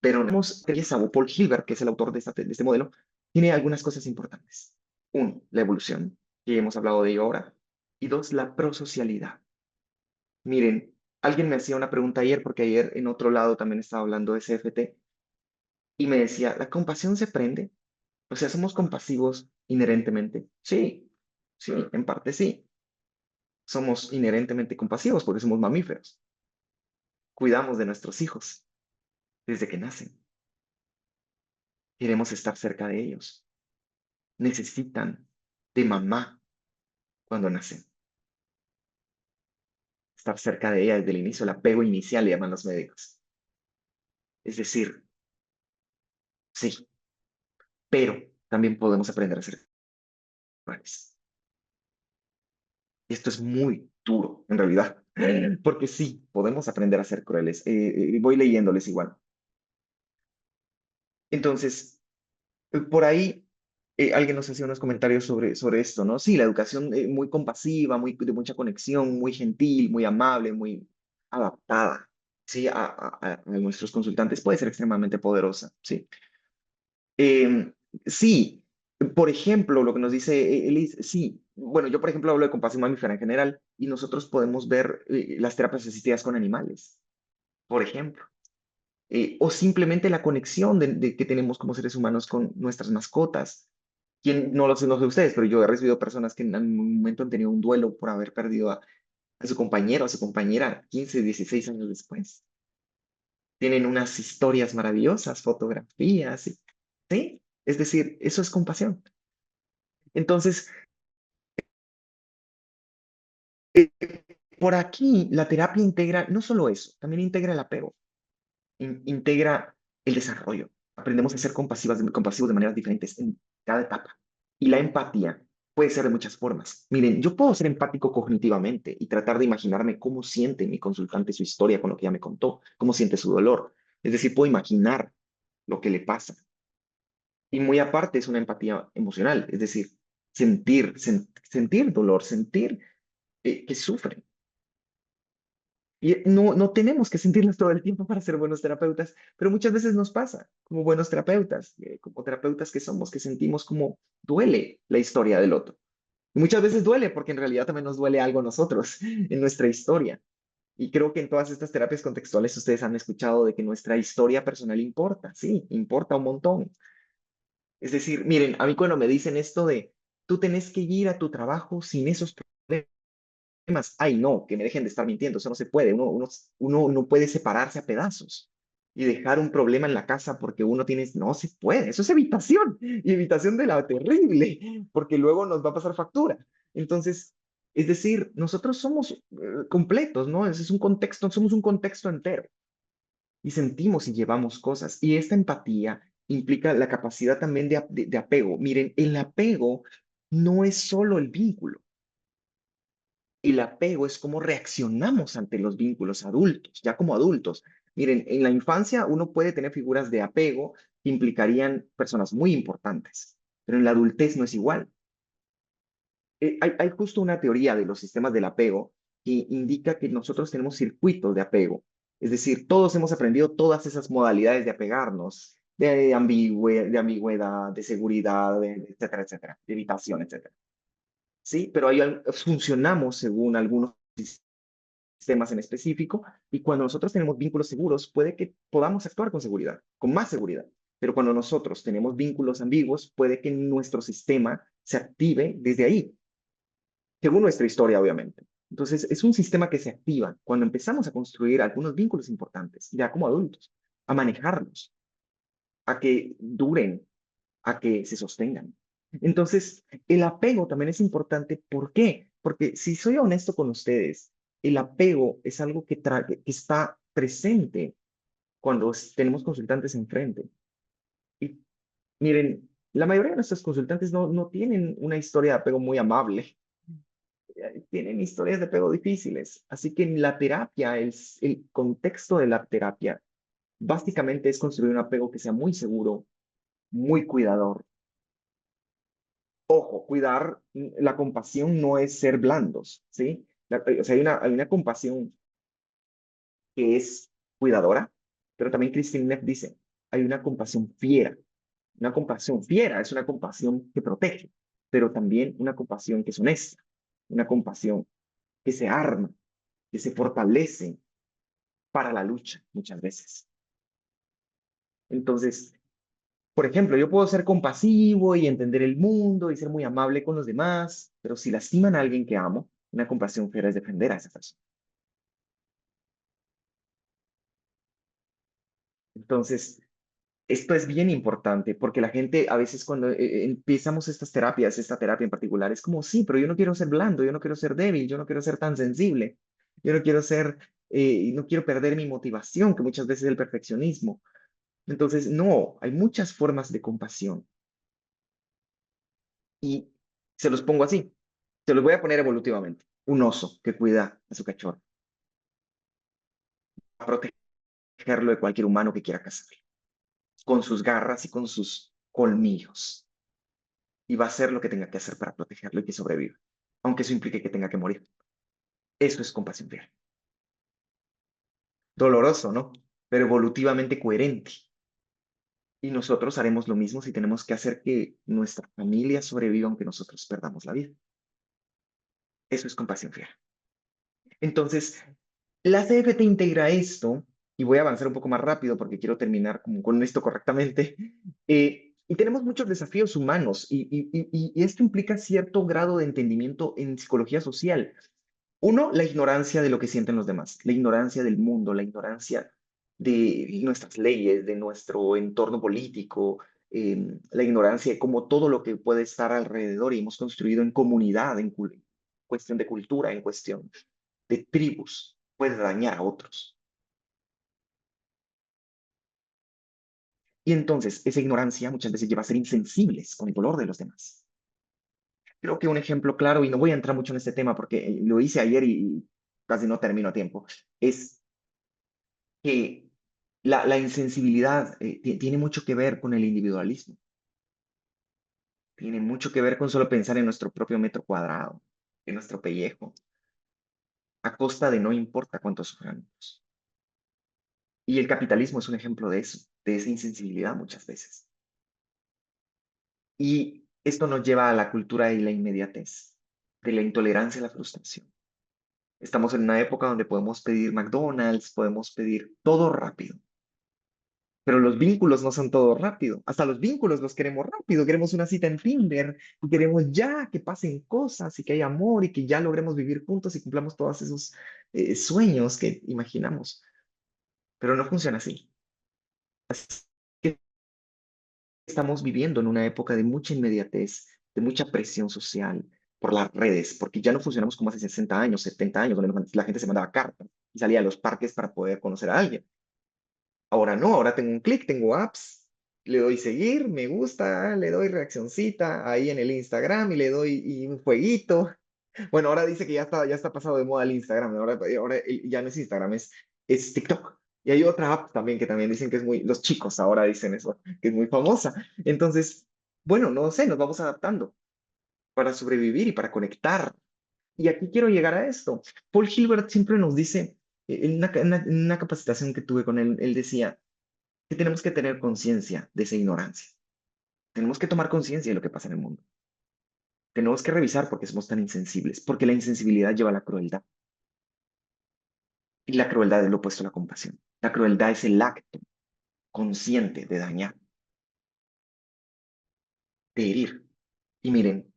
Pero tenemos Paul Hilbert, que es el autor de este modelo, tiene algunas cosas importantes. Uno, la evolución, que hemos hablado de ello ahora. Y dos, la prosocialidad. Miren, alguien me hacía una pregunta ayer, porque ayer en otro lado también estaba hablando de CFT, y me decía, ¿la compasión se aprende? O sea, ¿somos compasivos inherentemente? Sí, sí, en parte sí. Somos inherentemente compasivos porque somos mamíferos. Cuidamos de nuestros hijos desde que nacen. Queremos estar cerca de ellos. Necesitan de mamá cuando nacen. Estar cerca de ella desde el inicio, el apego inicial, le llaman los médicos. Es decir, sí, pero también podemos aprender a ser crueles. Y esto es muy duro, en realidad, porque sí, podemos aprender a ser crueles. Voy leyéndoles igual. Entonces, por ahí alguien nos hacía unos comentarios sobre esto, ¿no? Sí, la educación muy compasiva, de mucha conexión, muy gentil, muy amable, muy adaptada, ¿sí? A nuestros consultantes puede ser extremadamente poderosa, ¿sí? Sí, por ejemplo, lo que nos dice Elis, sí, bueno, yo por ejemplo hablo de compasión mamífera en general y nosotros podemos ver las terapias asistidas con animales, por ejemplo. O simplemente la conexión que tenemos como seres humanos con nuestras mascotas. Quien, no sé ustedes, pero yo he recibido personas que en algún momento han tenido un duelo por haber perdido a su compañero, a su compañera 15, 16 años después. Tienen unas historias maravillosas, fotografías, ¿sí? Es decir, eso es compasión. Entonces, eh, por aquí la terapia integra no solo eso, también integra el apego, integra el desarrollo. Aprendemos a ser compasivos de maneras diferentes en cada etapa. Y la empatía puede ser de muchas formas. Miren, yo puedo ser empático cognitivamente y tratar de imaginarme cómo siente mi consultante su historia con lo que ya me contó, cómo siente su dolor. Es decir, puedo imaginar lo que le pasa. Y muy aparte es una empatía emocional, es decir, sentir dolor, sentir que sufren. Y no tenemos que sentirlas todo el tiempo para ser buenos terapeutas, pero muchas veces nos pasa como buenos terapeutas, como terapeutas que somos, que sentimos como duele la historia del otro. Y muchas veces duele porque en realidad también nos duele algo a nosotros en nuestra historia. Y creo que en todas estas terapias contextuales ustedes han escuchado de que nuestra historia personal importa, sí, importa un montón. Es decir, miren, a mí cuando me dicen esto de tú tenés que ir a tu trabajo sin esos problemas, ay no, que me dejen de estar mintiendo, eso no se puede, uno no puede separarse a pedazos y dejar un problema en la casa porque uno tiene, no se puede, eso es evitación, y evitación de la terrible, porque luego nos va a pasar factura. Entonces, es decir, nosotros somos completos, ¿no? Ese es un contexto, somos un contexto entero y sentimos y llevamos cosas. Y esta empatía implica la capacidad también de apego. Miren, el apego no es solo el vínculo. El apego es cómo reaccionamos ante los vínculos adultos, ya como adultos. Miren, en la infancia uno puede tener figuras de apego que implicarían personas muy importantes, pero en la adultez no es igual. Hay justo una teoría de los sistemas del apego que indica que nosotros tenemos circuitos de apego. Es decir, todos hemos aprendido todas esas modalidades de apegarnos, de ambigüedad, de seguridad, etcétera, etcétera, de evitación, etcétera. Sí, pero funcionamos según algunos sistemas en específico y cuando nosotros tenemos vínculos seguros, puede que podamos actuar con seguridad, con más seguridad. Pero cuando nosotros tenemos vínculos ambiguos, puede que nuestro sistema se active desde ahí según nuestra historia, obviamente. Entonces, es un sistema que se activa cuando empezamos a construir algunos vínculos importantes, ya como adultos, a manejarlos, a que duren, a que se sostengan. Entonces, el apego también es importante. ¿Por qué? Porque si soy honesto con ustedes, el apego es algo que está presente cuando tenemos consultantes enfrente. Y miren, la mayoría de nuestros consultantes no tienen una historia de apego muy amable, tienen historias de apego difíciles. Así que en la terapia, el contexto de la terapia básicamente es construir un apego que sea muy seguro, muy cuidador. Ojo, cuidar, la compasión no es ser blandos, ¿sí? O sea, hay una compasión que es cuidadora, pero también Christine Neff dice, hay una compasión fiera. Una compasión fiera es una compasión que protege, pero también una compasión que es honesta, una compasión que se arma, que se fortalece para la lucha muchas veces. Entonces, por ejemplo, yo puedo ser compasivo y entender el mundo y ser muy amable con los demás, pero si lastiman a alguien que amo, una compasión fiera es defender a esa persona. Entonces, esto es bien importante porque la gente a veces cuando empezamos estas terapias, esta terapia en particular, es como, sí, pero yo no quiero ser blando, yo no quiero ser débil, yo no quiero ser tan sensible, yo no quiero ser, no quiero perder mi motivación, que muchas veces es el perfeccionismo. Entonces, no, hay muchas formas de compasión y se los pongo así, se los voy a poner evolutivamente. Un oso que cuida a su cachorro, a protegerlo de cualquier humano que quiera cazarlo, con sus garras y con sus colmillos. Y va a hacer lo que tenga que hacer para protegerlo y que sobreviva, aunque eso implique que tenga que morir. Eso es compasión real. Doloroso, ¿no? Pero evolutivamente coherente. Y nosotros haremos lo mismo si tenemos que hacer que nuestra familia sobreviva aunque nosotros perdamos la vida. Eso es compasión real. Entonces, la CFT integra esto, y voy a avanzar un poco más rápido porque quiero terminar con esto correctamente. Y tenemos muchos desafíos humanos, y esto implica cierto grado de entendimiento en psicología social. Uno, la ignorancia de lo que sienten los demás, la ignorancia del mundo, la ignorancia de nuestras leyes, de nuestro entorno político, la ignorancia de cómo todo lo que puede estar alrededor y hemos construido en comunidad, en cuestión de cultura, en cuestión de tribus, puede dañar a otros. Y entonces esa ignorancia muchas veces lleva a ser insensibles con el dolor de los demás. Creo que un ejemplo claro, y no voy a entrar mucho en este tema porque lo hice ayer y casi no termino a tiempo, es que la insensibilidad tiene mucho que ver con el individualismo, tiene mucho que ver con solo pensar en nuestro propio metro cuadrado, en nuestro pellejo, a costa de no importa cuántos suframos. Y el capitalismo es un ejemplo de eso, de esa insensibilidad muchas veces. Y esto nos lleva a la cultura de la inmediatez, de la intolerancia y la frustración. Estamos en una época donde podemos pedir McDonald's, podemos pedir todo rápido. Pero los vínculos no son todo rápido. Hasta los vínculos los queremos rápido. Queremos una cita en Tinder y queremos ya que pasen cosas y que haya amor y que ya logremos vivir juntos y cumplamos todos esos sueños que imaginamos. Pero no funciona así. Así que estamos viviendo en una época de mucha inmediatez, de mucha presión social por las redes, porque ya no funcionamos como hace 60 años, 70 años, donde la gente se mandaba cartas y salía a los parques para poder conocer a alguien. Ahora no, ahora tengo un clic, tengo apps, le doy seguir, me gusta, le doy reaccioncita ahí en el Instagram y le doy un jueguito. Bueno, ahora dice que ya está pasado de moda el Instagram, ahora ya no es Instagram, es TikTok. Y hay otra app también que también dicen que es muy, los chicos ahora dicen eso, que es muy famosa. Entonces, bueno, no sé, nos vamos adaptando para sobrevivir y para conectar. Y aquí quiero llegar a esto. Paul Hilbert siempre nos dice, en una capacitación que tuve con él, él decía, que tenemos que tener conciencia de esa ignorancia. Tenemos que tomar conciencia de lo que pasa en el mundo. Tenemos que revisar por qué somos tan insensibles, porque la insensibilidad lleva a la crueldad. Y la crueldad es lo opuesto a la compasión. La crueldad es el acto consciente de dañar, de herir. Y miren,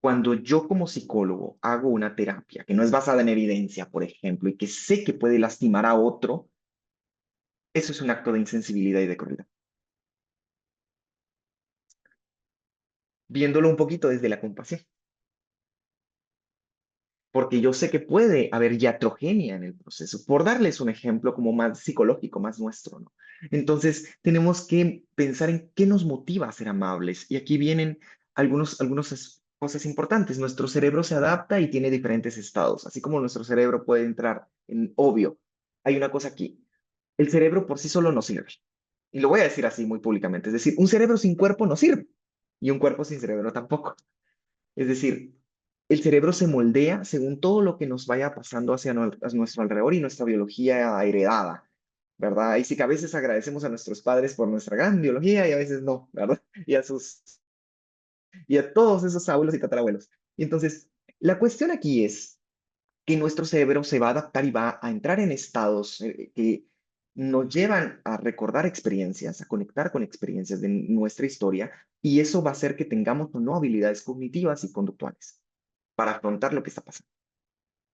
cuando yo como psicólogo hago una terapia que no es basada en evidencia, por ejemplo, y que sé que puede lastimar a otro, eso es un acto de insensibilidad y de crueldad. Viéndolo un poquito desde la compasión. porque yo sé que puede haber iatrogenia en el proceso, por darles un ejemplo como más psicológico, más nuestro, ¿no? Entonces, tenemos que pensar en qué nos motiva a ser amables. Y aquí vienen algunas cosas importantes. Nuestro cerebro se adapta y tiene diferentes estados, así como nuestro cerebro puede entrar en obvio. Hay una cosa aquí. El cerebro por sí solo no sirve. Y lo voy a decir así muy públicamente. Es decir, un cerebro sin cuerpo no sirve y un cuerpo sin cerebro tampoco. Es decir, el cerebro se moldea según todo lo que nos vaya pasando a nuestro alrededor y nuestra biología heredada, ¿verdad? Y sí que a veces agradecemos a nuestros padres por nuestra gran biología y a veces no, ¿verdad? Y a todos esos abuelos y tatarabuelos. Y entonces, la cuestión aquí es que nuestro cerebro se va a adaptar y va a entrar en estados que nos llevan a recordar experiencias, a conectar con experiencias de nuestra historia, y eso va a hacer que tengamos o no habilidades cognitivas y conductuales para afrontar lo que está pasando,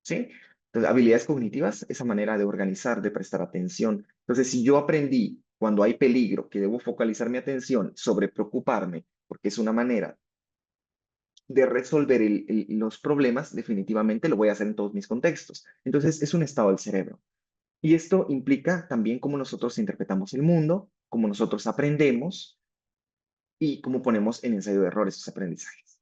¿sí? Entonces, habilidades cognitivas, esa manera de organizar, de prestar atención. Entonces, si yo aprendí cuando hay peligro que debo focalizar mi atención sobre preocuparme, porque es una manera de resolver los problemas, definitivamente lo voy a hacer en todos mis contextos. Entonces, es un estado del cerebro. Y esto implica también cómo nosotros interpretamos el mundo, cómo nosotros aprendemos y cómo ponemos en ensayo de errores esos aprendizajes.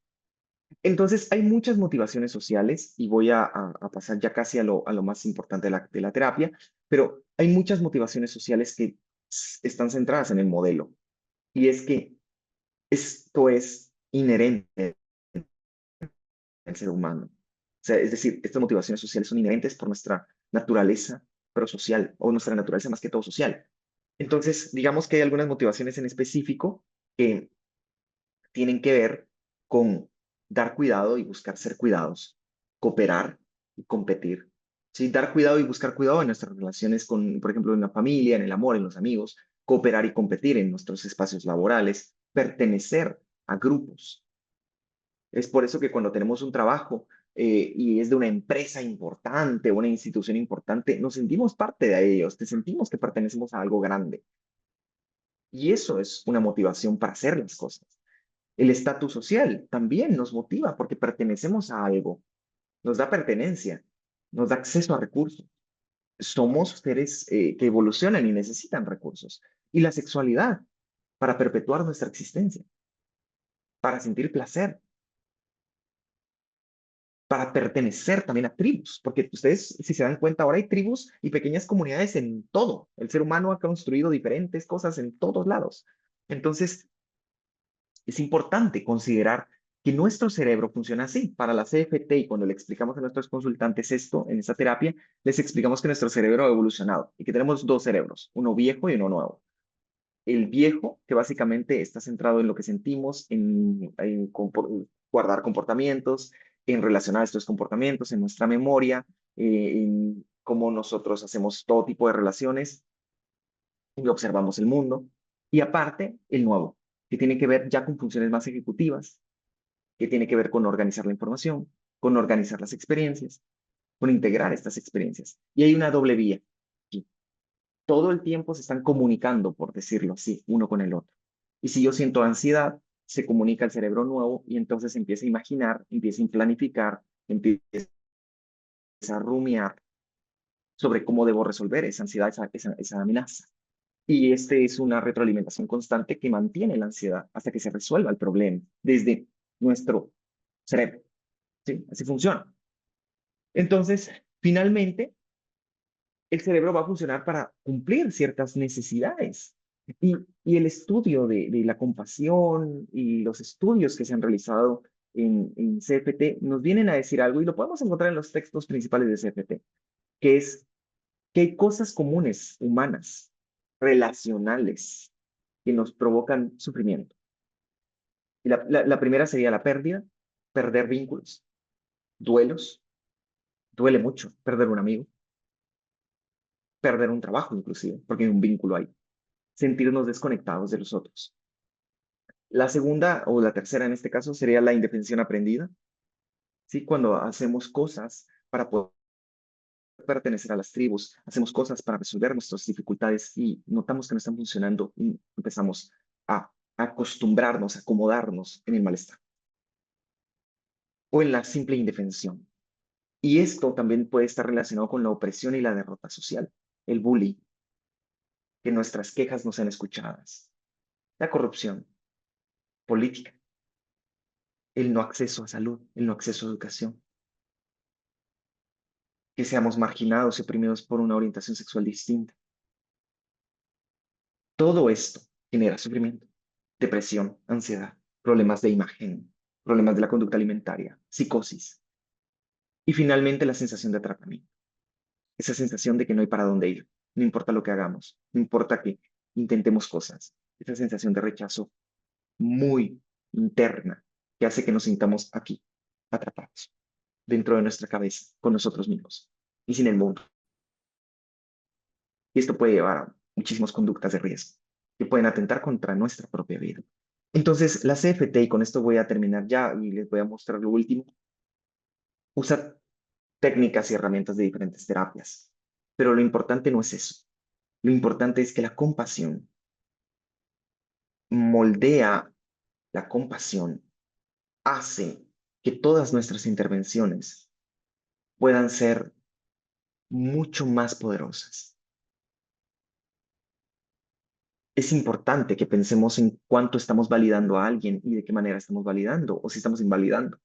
Entonces, hay muchas motivaciones sociales y voy a pasar ya casi a lo más importante de la terapia, pero hay muchas motivaciones sociales que están centradas en el modelo. Y es que esto es inherente al ser humano. O sea, es decir, estas motivaciones sociales son inherentes por nuestra naturaleza prosocial o nuestra naturaleza más que todo social. Entonces, digamos que hay algunas motivaciones en específico que tienen que ver con dar cuidado y buscar ser cuidados, cooperar y competir. ¿Sí? Dar cuidado y buscar cuidado en nuestras relaciones con, por ejemplo, en la familia, en el amor, en los amigos, cooperar y competir en nuestros espacios laborales, pertenecer a grupos. Es por eso que cuando tenemos un trabajo y es de una empresa importante, una institución importante, nos sentimos parte de ellos, te sentimos que pertenecemos a algo grande. Y eso es una motivación para hacer las cosas. El estatus social también nos motiva porque pertenecemos a algo, nos da pertenencia, nos da acceso a recursos. Somos seres que evolucionan y necesitan recursos. Y la sexualidad para perpetuar nuestra existencia, para sentir placer, para pertenecer también a tribus, porque ustedes, si se dan cuenta, ahora hay tribus y pequeñas comunidades en todo. El ser humano ha construido diferentes cosas en todos lados. Entonces, es importante considerar que nuestro cerebro funciona así. Para la CFT y cuando le explicamos a nuestros consultantes esto en esta terapia, les explicamos que nuestro cerebro ha evolucionado y que tenemos dos cerebros, uno viejo y uno nuevo. El viejo, que básicamente está centrado en lo que sentimos, guardar comportamientos, en relacionar estos comportamientos, en nuestra memoria, en cómo nosotros hacemos todo tipo de relaciones y observamos el mundo. Y aparte, el nuevo, que tiene que ver ya con funciones más ejecutivas, que tiene que ver con organizar la información, con organizar las experiencias, con integrar estas experiencias. Y hay una doble vía. Aquí. Todo el tiempo se están comunicando, por decirlo así, uno con el otro. Y si yo siento ansiedad, se comunica el cerebro nuevo y entonces empieza a imaginar, empieza a planificar, empieza a rumiar sobre cómo debo resolver esa ansiedad, esa amenaza. Y este es una retroalimentación constante que mantiene la ansiedad hasta que se resuelva el problema desde nuestro cerebro. ¿Sí? Así funciona. Entonces, finalmente, el cerebro va a funcionar para cumplir ciertas necesidades. Y el estudio de la compasión y los estudios que se han realizado en CFT nos vienen a decir algo, y lo podemos encontrar en los textos principales de CFT, que es que hay cosas comunes, humanas, relacionales, que nos provocan sufrimiento. Y la primera sería la pérdida, perder vínculos, duelos, duele mucho perder un amigo, perder un trabajo inclusive, porque hay un vínculo ahí, sentirnos desconectados de los otros. La segunda o la tercera en este caso sería la indefensión aprendida, ¿sí? Cuando hacemos cosas para poder pertenecer a las tribus, hacemos cosas para resolver nuestras dificultades y notamos que no están funcionando y empezamos a acostumbrarnos, a acomodarnos en el malestar o en la simple indefensión. Y esto también puede estar relacionado con la opresión y la derrota social, el bullying, que nuestras quejas no sean escuchadas, la corrupción política, el no acceso a salud, el no acceso a educación, que seamos marginados y oprimidos por una orientación sexual distinta. Todo esto genera sufrimiento, depresión, ansiedad, problemas de imagen, problemas de la conducta alimentaria, psicosis y finalmente la sensación de atrapamiento, esa sensación de que no hay para dónde ir, no importa lo que hagamos, no importa que intentemos cosas, esa sensación de rechazo muy interna que hace que nos sintamos aquí, atrapados, dentro de nuestra cabeza, con nosotros mismos y sin el mundo. Y esto puede llevar a muchísimas conductas de riesgo que pueden atentar contra nuestra propia vida. Entonces, la CFT, y con esto voy a terminar ya y les voy a mostrar lo último, usa técnicas y herramientas de diferentes terapias. Pero lo importante no es eso. Lo importante es que la compasión moldea, la compasión hace que todas nuestras intervenciones puedan ser mucho más poderosas. Es importante que pensemos en cuánto estamos validando a alguien y de qué manera estamos validando, o si estamos invalidando,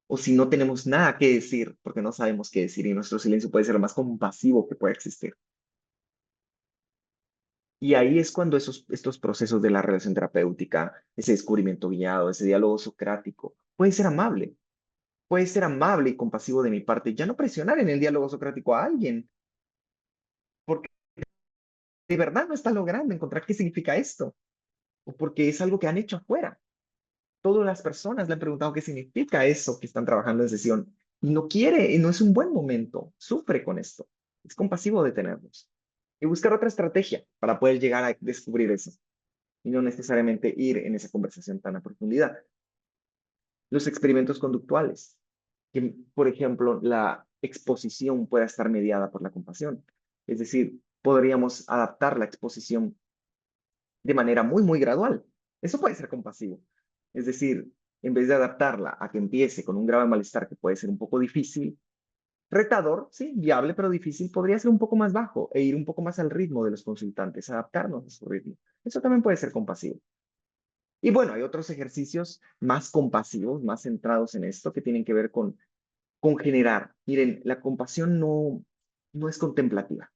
o si no tenemos nada que decir porque no sabemos qué decir y nuestro silencio puede ser lo más compasivo que puede existir. Y ahí es cuando estos procesos de la relación terapéutica, ese descubrimiento guiado, ese diálogo socrático, puede ser amable y compasivo de mi parte, ya no presionar en el diálogo socrático a alguien, porque de verdad no está logrando encontrar qué significa esto, o porque es algo que han hecho afuera. Todas las personas le han preguntado qué significa eso que están trabajando en sesión y no quiere, y no es un buen momento, sufre con esto. Es compasivo detenernos y buscar otra estrategia para poder llegar a descubrir eso y no necesariamente ir en esa conversación tan a profundidad. Los experimentos conductuales, que por ejemplo la exposición pueda estar mediada por la compasión. Es decir, podríamos adaptar la exposición de manera muy, muy gradual. Eso puede ser compasivo. Es decir, en vez de adaptarla a que empiece con un grave malestar que puede ser un poco difícil, retador, sí, viable, pero difícil, podría ser un poco más bajo e ir un poco más al ritmo de los consultantes, adaptarnos a su ritmo. Eso también puede ser compasivo. Y bueno, hay otros ejercicios más compasivos, más centrados en esto, que tienen que ver con generar. Miren, la compasión no es contemplativa.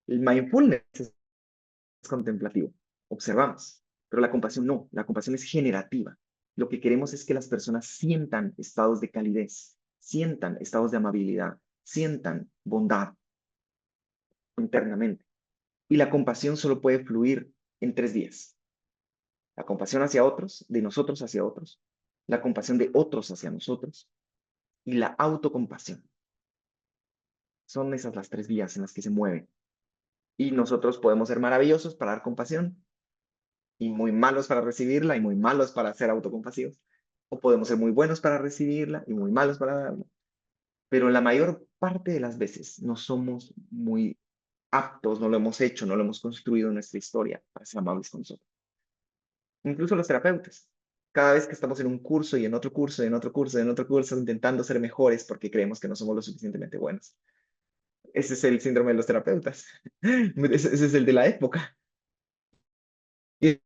El mindfulness es contemplativo, observamos, pero la compasión no, la compasión es generativa. Lo que queremos es que las personas sientan estados de calidez, sientan estados de amabilidad, sientan bondad internamente. Y la compasión solo puede fluir en 3 vías. La compasión hacia otros, de nosotros hacia otros, la compasión de otros hacia nosotros y la autocompasión. Son esas las 3 vías en las que se mueve. Y nosotros podemos ser maravillosos para dar compasión y muy malos para recibirla y muy malos para ser autocompasivos. O podemos ser muy buenos para recibirla y muy malos para darla. Pero la mayor parte de las veces no somos muy aptos, no lo hemos hecho, no lo hemos construido en nuestra historia para ser amables con nosotros. Incluso los terapeutas. Cada vez que estamos en un curso y en otro curso y en otro curso y en otro curso intentando ser mejores porque creemos que no somos lo suficientemente buenos. Ese es el síndrome de los terapeutas. Ese es el de la época. Y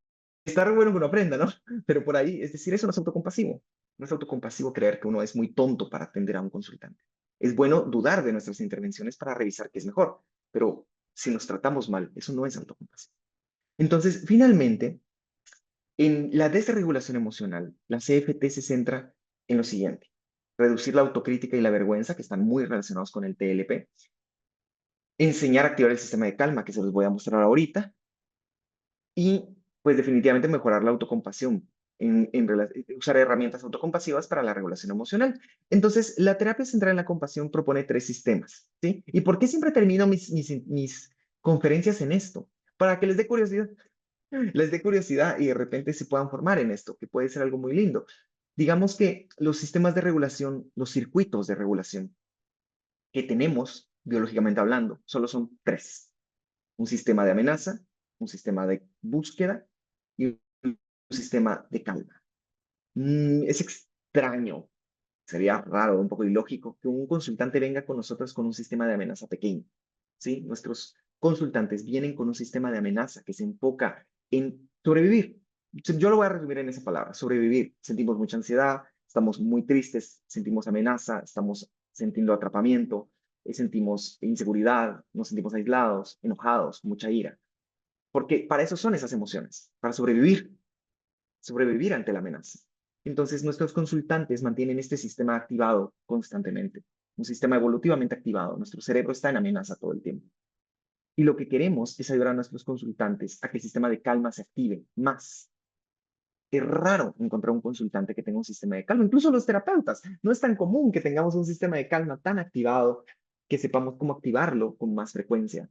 está re bueno que uno aprenda, ¿no? Pero por ahí, es decir, eso no es autocompasivo. No es autocompasivo creer que uno es muy tonto para atender a un consultante. Es bueno dudar de nuestras intervenciones para revisar qué es mejor, pero si nos tratamos mal, eso no es autocompasivo. Entonces, finalmente, en la desregulación emocional, la CFT se centra en lo siguiente: reducir la autocrítica y la vergüenza, que están muy relacionados con el TLP, enseñar a activar el sistema de calma, que se los voy a mostrar ahorita, y pues definitivamente mejorar la autocompasión, usar herramientas autocompasivas para la regulación emocional. Entonces, la terapia centrada en la compasión propone 3 sistemas, ¿sí? ¿Y por qué siempre termino mis conferencias en esto? Para que les dé curiosidad y de repente se puedan formar en esto, que puede ser algo muy lindo. Digamos que los sistemas de regulación, los circuitos de regulación que tenemos, biológicamente hablando, solo son 3: un sistema de amenaza, un sistema de búsqueda y un sistema de calma. Es extraño sería raro, un poco ilógico, que un consultante venga con nosotros con un sistema de amenaza pequeño. ¿Sí? Nuestros consultantes vienen con un sistema de amenaza que se enfoca en sobrevivir. Yo lo voy a resumir en esa palabra, sobrevivir. Sentimos mucha ansiedad, estamos muy tristes, sentimos amenaza, estamos sintiendo atrapamiento, sentimos inseguridad, nos sentimos aislados, enojados, mucha ira. Porque para eso son esas emociones, para sobrevivir, sobrevivir ante la amenaza. Entonces, nuestros consultantes mantienen este sistema activado constantemente, un sistema evolutivamente activado. Nuestro cerebro está en amenaza todo el tiempo. Y lo que queremos es ayudar a nuestros consultantes a que el sistema de calma se active más. Es raro encontrar un consultante que tenga un sistema de calma, incluso los terapeutas. No es tan común que tengamos un sistema de calma tan activado que sepamos cómo activarlo con más frecuencia.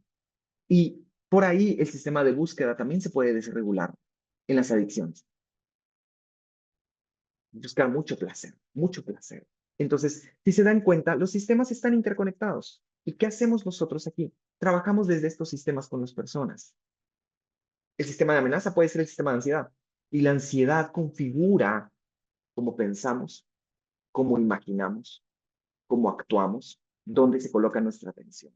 Y por ahí el sistema de búsqueda también se puede desregular en las adicciones. Buscar mucho placer, mucho placer. Entonces, si se dan cuenta, los sistemas están interconectados. ¿Y qué hacemos nosotros aquí? Trabajamos desde estos sistemas con las personas. El sistema de amenaza puede ser el sistema de ansiedad. Y la ansiedad configura cómo pensamos, cómo imaginamos, cómo actuamos, dónde se coloca nuestra atención.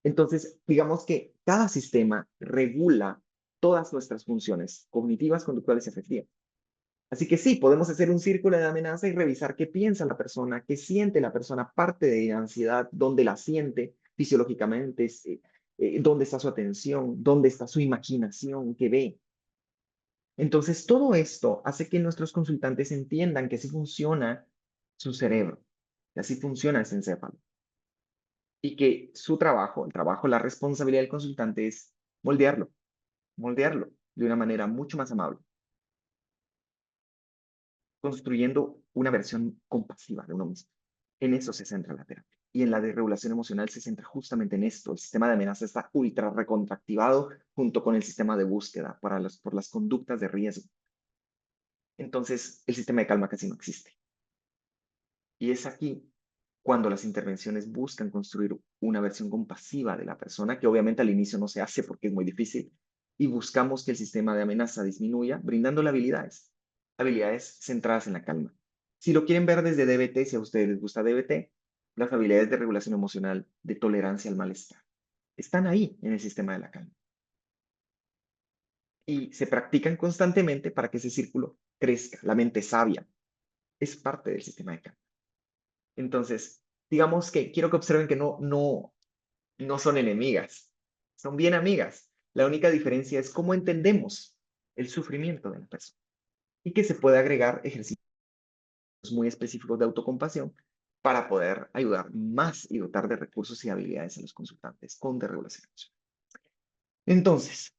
Entonces, digamos que cada sistema regula todas nuestras funciones cognitivas, conductuales y afectivas. Así que sí, podemos hacer un círculo de amenaza y revisar qué piensa la persona, qué siente la persona, parte de la ansiedad, dónde la siente fisiológicamente, dónde está su atención, dónde está su imaginación, qué ve. Entonces, todo esto hace que nuestros consultantes entiendan que así funciona su cerebro, que así funciona ese encéfalo. Y que su trabajo, el trabajo, la responsabilidad del consultante es moldearlo, moldearlo de una manera mucho más amable, construyendo una versión compasiva de uno mismo. En eso se centra la terapia. Y en la desregulación emocional se centra justamente en esto. El sistema de amenaza está ultra recontractivado junto con el sistema de búsqueda por las conductas de riesgo. Entonces, el sistema de calma casi no existe. Y es aquí cuando las intervenciones buscan construir una versión compasiva de la persona, que obviamente al inicio no se hace porque es muy difícil, y buscamos que el sistema de amenaza disminuya, brindándole habilidades, habilidades centradas en la calma. Si lo quieren ver desde DBT, si a ustedes les gusta DBT, las habilidades de regulación emocional, de tolerancia al malestar, están ahí en el sistema de la calma. Y se practican constantemente para que ese círculo crezca. La mente sabia es parte del sistema de calma. Entonces, digamos que quiero que observen que no son enemigas, son bien amigas. La única diferencia es cómo entendemos el sufrimiento de la persona y que se puede agregar ejercicios muy específicos de autocompasión para poder ayudar más y dotar de recursos y habilidades a los consultantes con desregulación emocional. Entonces,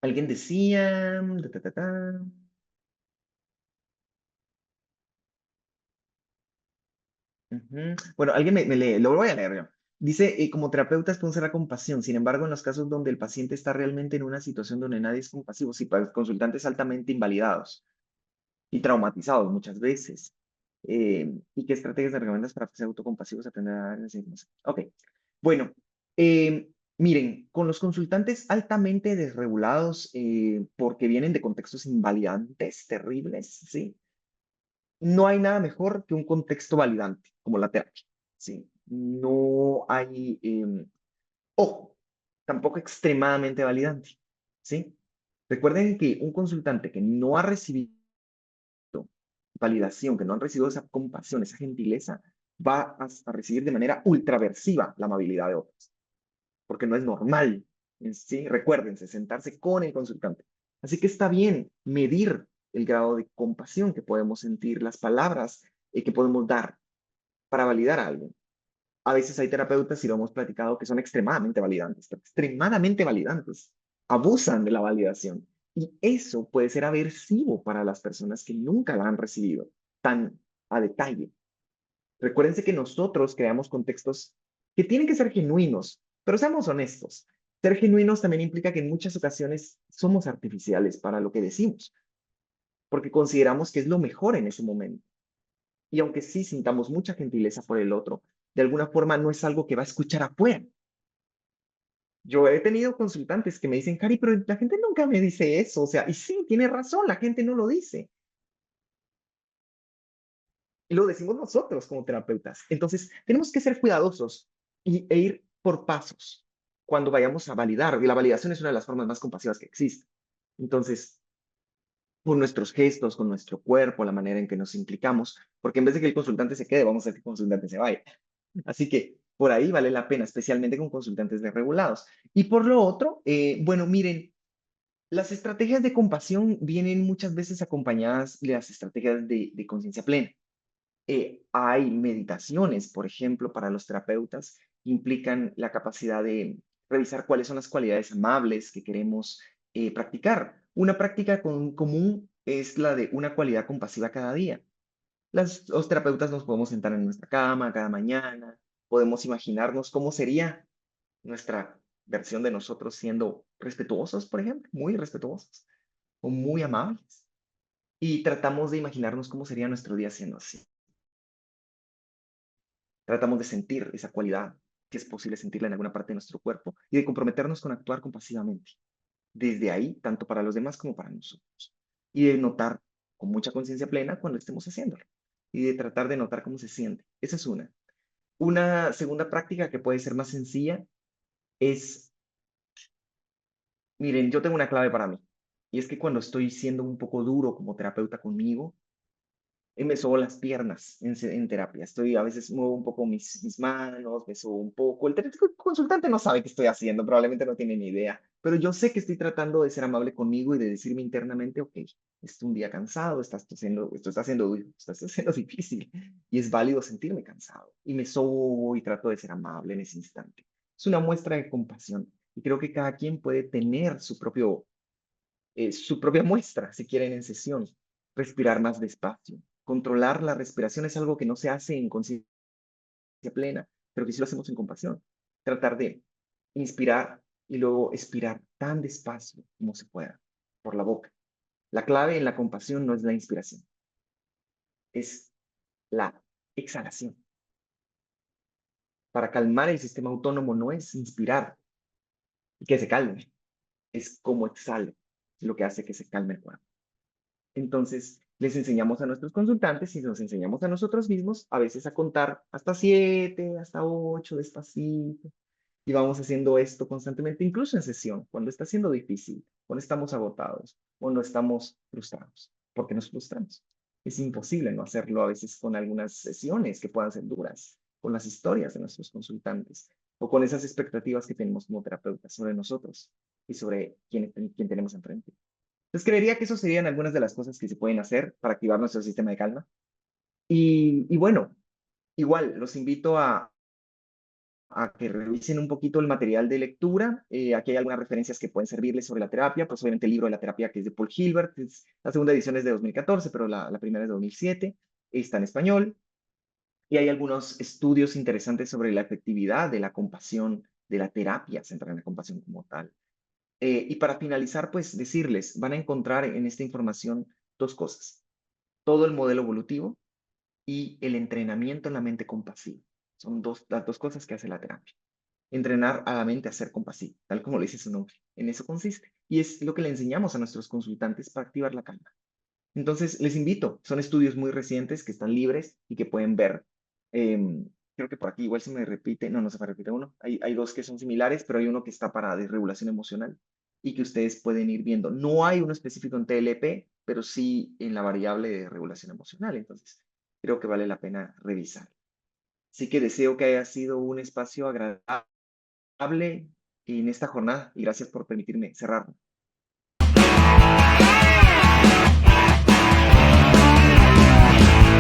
alguien decía, ujú. Bueno, alguien me lee, lo voy a leer yo. Dice, como terapeutas podemos ser la compasión, sin embargo, en los casos donde el paciente está realmente en una situación donde nadie es compasivo, sí, para consultantes altamente invalidados y traumatizados muchas veces. ¿Y qué estrategias te recomiendas para ser autocompasivos? Aprender a dar Ok, bueno, miren, con los consultantes altamente desregulados, porque vienen de contextos invalidantes terribles, ¿sí? No hay nada mejor que un contexto validante, como la terapia, ¿sí? No hay, ojo, tampoco extremadamente validante, ¿sí? Recuerden que un consultante que no ha recibido validación, que no han recibido esa compasión, esa gentileza, va a recibir de manera ultraversiva la amabilidad de otros, porque no es normal, ¿sí? Recuérdense, sentarse con el consultante. Así que está bien medir el grado de compasión que podemos sentir, las palabras que podemos dar para validar a alguien. A veces hay terapeutas, y lo hemos platicado, que son extremadamente validantes, abusan de la validación. Y eso puede ser aversivo para las personas que nunca la han recibido tan a detalle. Recuérdense que nosotros creamos contextos que tienen que ser genuinos, pero seamos honestos. Ser genuinos también implica que en muchas ocasiones somos artificiales para lo que decimos, porque consideramos que es lo mejor en ese momento. Y aunque sí sintamos mucha gentileza por el otro, de alguna forma no es algo que va a escuchar afuera. Yo he tenido consultantes que me dicen, Cari, pero la gente nunca me dice eso. O sea, y sí, tiene razón, la gente no lo dice. Y lo decimos nosotros como terapeutas. Entonces, tenemos que ser cuidadosos e ir por pasos cuando vayamos a validar. Y la validación es una de las formas más compasivas que existe. Entonces, con nuestros gestos, con nuestro cuerpo, la manera en que nos implicamos, porque en vez de que el consultante se quede, vamos a hacer que el consultante se vaya. Así que por ahí vale la pena, especialmente con consultantes desregulados. Y por lo otro, bueno, miren, las estrategias de compasión vienen muchas veces acompañadas de las estrategias de conciencia plena. Hay meditaciones, por ejemplo, para los terapeutas, que implican la capacidad de revisar cuáles son las cualidades amables que queremos practicar. Una práctica común es la de una cualidad compasiva cada día. Los terapeutas nos podemos sentar en nuestra cama cada mañana, podemos imaginarnos cómo sería nuestra versión de nosotros siendo respetuosos, por ejemplo, muy respetuosos o muy amables. Y tratamos de imaginarnos cómo sería nuestro día siendo así. Tratamos de sentir esa cualidad, que es posible sentirla en alguna parte de nuestro cuerpo, y de comprometernos con actuar compasivamente. Desde ahí, tanto para los demás como para nosotros. Y de notar con mucha conciencia plena cuando estemos haciéndolo. Y de tratar de notar cómo se siente. Esa es una. Una segunda práctica que puede ser más sencilla es, miren, yo tengo una clave para mí. Y es que cuando estoy siendo un poco duro como terapeuta conmigo, me sobo las piernas en terapia. A veces muevo un poco mis manos, me sobo un poco. El consultante no sabe qué estoy haciendo, probablemente no tiene ni idea, pero yo sé que estoy tratando de ser amable conmigo y de decirme internamente, ok, es un día cansado, esto está haciendo duro, esto está haciendo difícil y es válido sentirme cansado. Y me sobo y trato de ser amable en ese instante. Es una muestra de compasión y creo que cada quien puede tener su propia muestra, si quieren, en sesión. Respirar más despacio. Controlar la respiración es algo que no se hace en conciencia plena, pero que sí lo hacemos en compasión. Tratar de inspirar y luego expirar tan despacio como se pueda por la boca. La clave en la compasión no es la inspiración, es la exhalación. Para calmar el sistema autónomo no es inspirar y que se calme, es como exhalo, lo que hace que se calme el cuerpo. Entonces, les enseñamos a nuestros consultantes y nos enseñamos a nosotros mismos a veces a contar hasta 7, hasta 8, despacito. Y vamos haciendo esto constantemente, incluso en sesión, cuando está siendo difícil, cuando estamos agotados o no estamos frustrados. ¿Por qué nos frustramos? Es imposible no hacerlo a veces con algunas sesiones que puedan ser duras, con las historias de nuestros consultantes o con esas expectativas que tenemos como terapeutas sobre nosotros y sobre quién tenemos enfrente. Entonces, creería que eso serían algunas de las cosas que se pueden hacer para activar nuestro sistema de calma. Y bueno, igual, los invito a que revisen un poquito el material de lectura. Aquí hay algunas referencias que pueden servirles sobre la terapia, pues obviamente el libro de la terapia que es de Paul Hilbert, la segunda edición es de 2014, pero la primera es de 2007, está en español, y hay algunos estudios interesantes sobre la efectividad de la compasión, de la terapia centrada en la compasión como tal. Y para finalizar, pues decirles, van a encontrar en esta información dos cosas: todo el modelo evolutivo y el entrenamiento en la mente compasiva. Son las dos cosas que hace la terapia. Entrenar a la mente a ser compasiva, tal como lo dice su nombre. En eso consiste. Y es lo que le enseñamos a nuestros consultantes para activar la calma. Entonces, les invito. Son estudios muy recientes que están libres y que pueden ver. Creo que por aquí igual se me repite. No, no se me repite uno. Hay dos que son similares, pero hay uno que está para desregulación emocional y que ustedes pueden ir viendo. No hay uno específico en TLP, pero sí en la variable de regulación emocional. Entonces, creo que vale la pena revisar. Así que deseo que haya sido un espacio agradable en esta jornada y gracias por permitirme cerrar.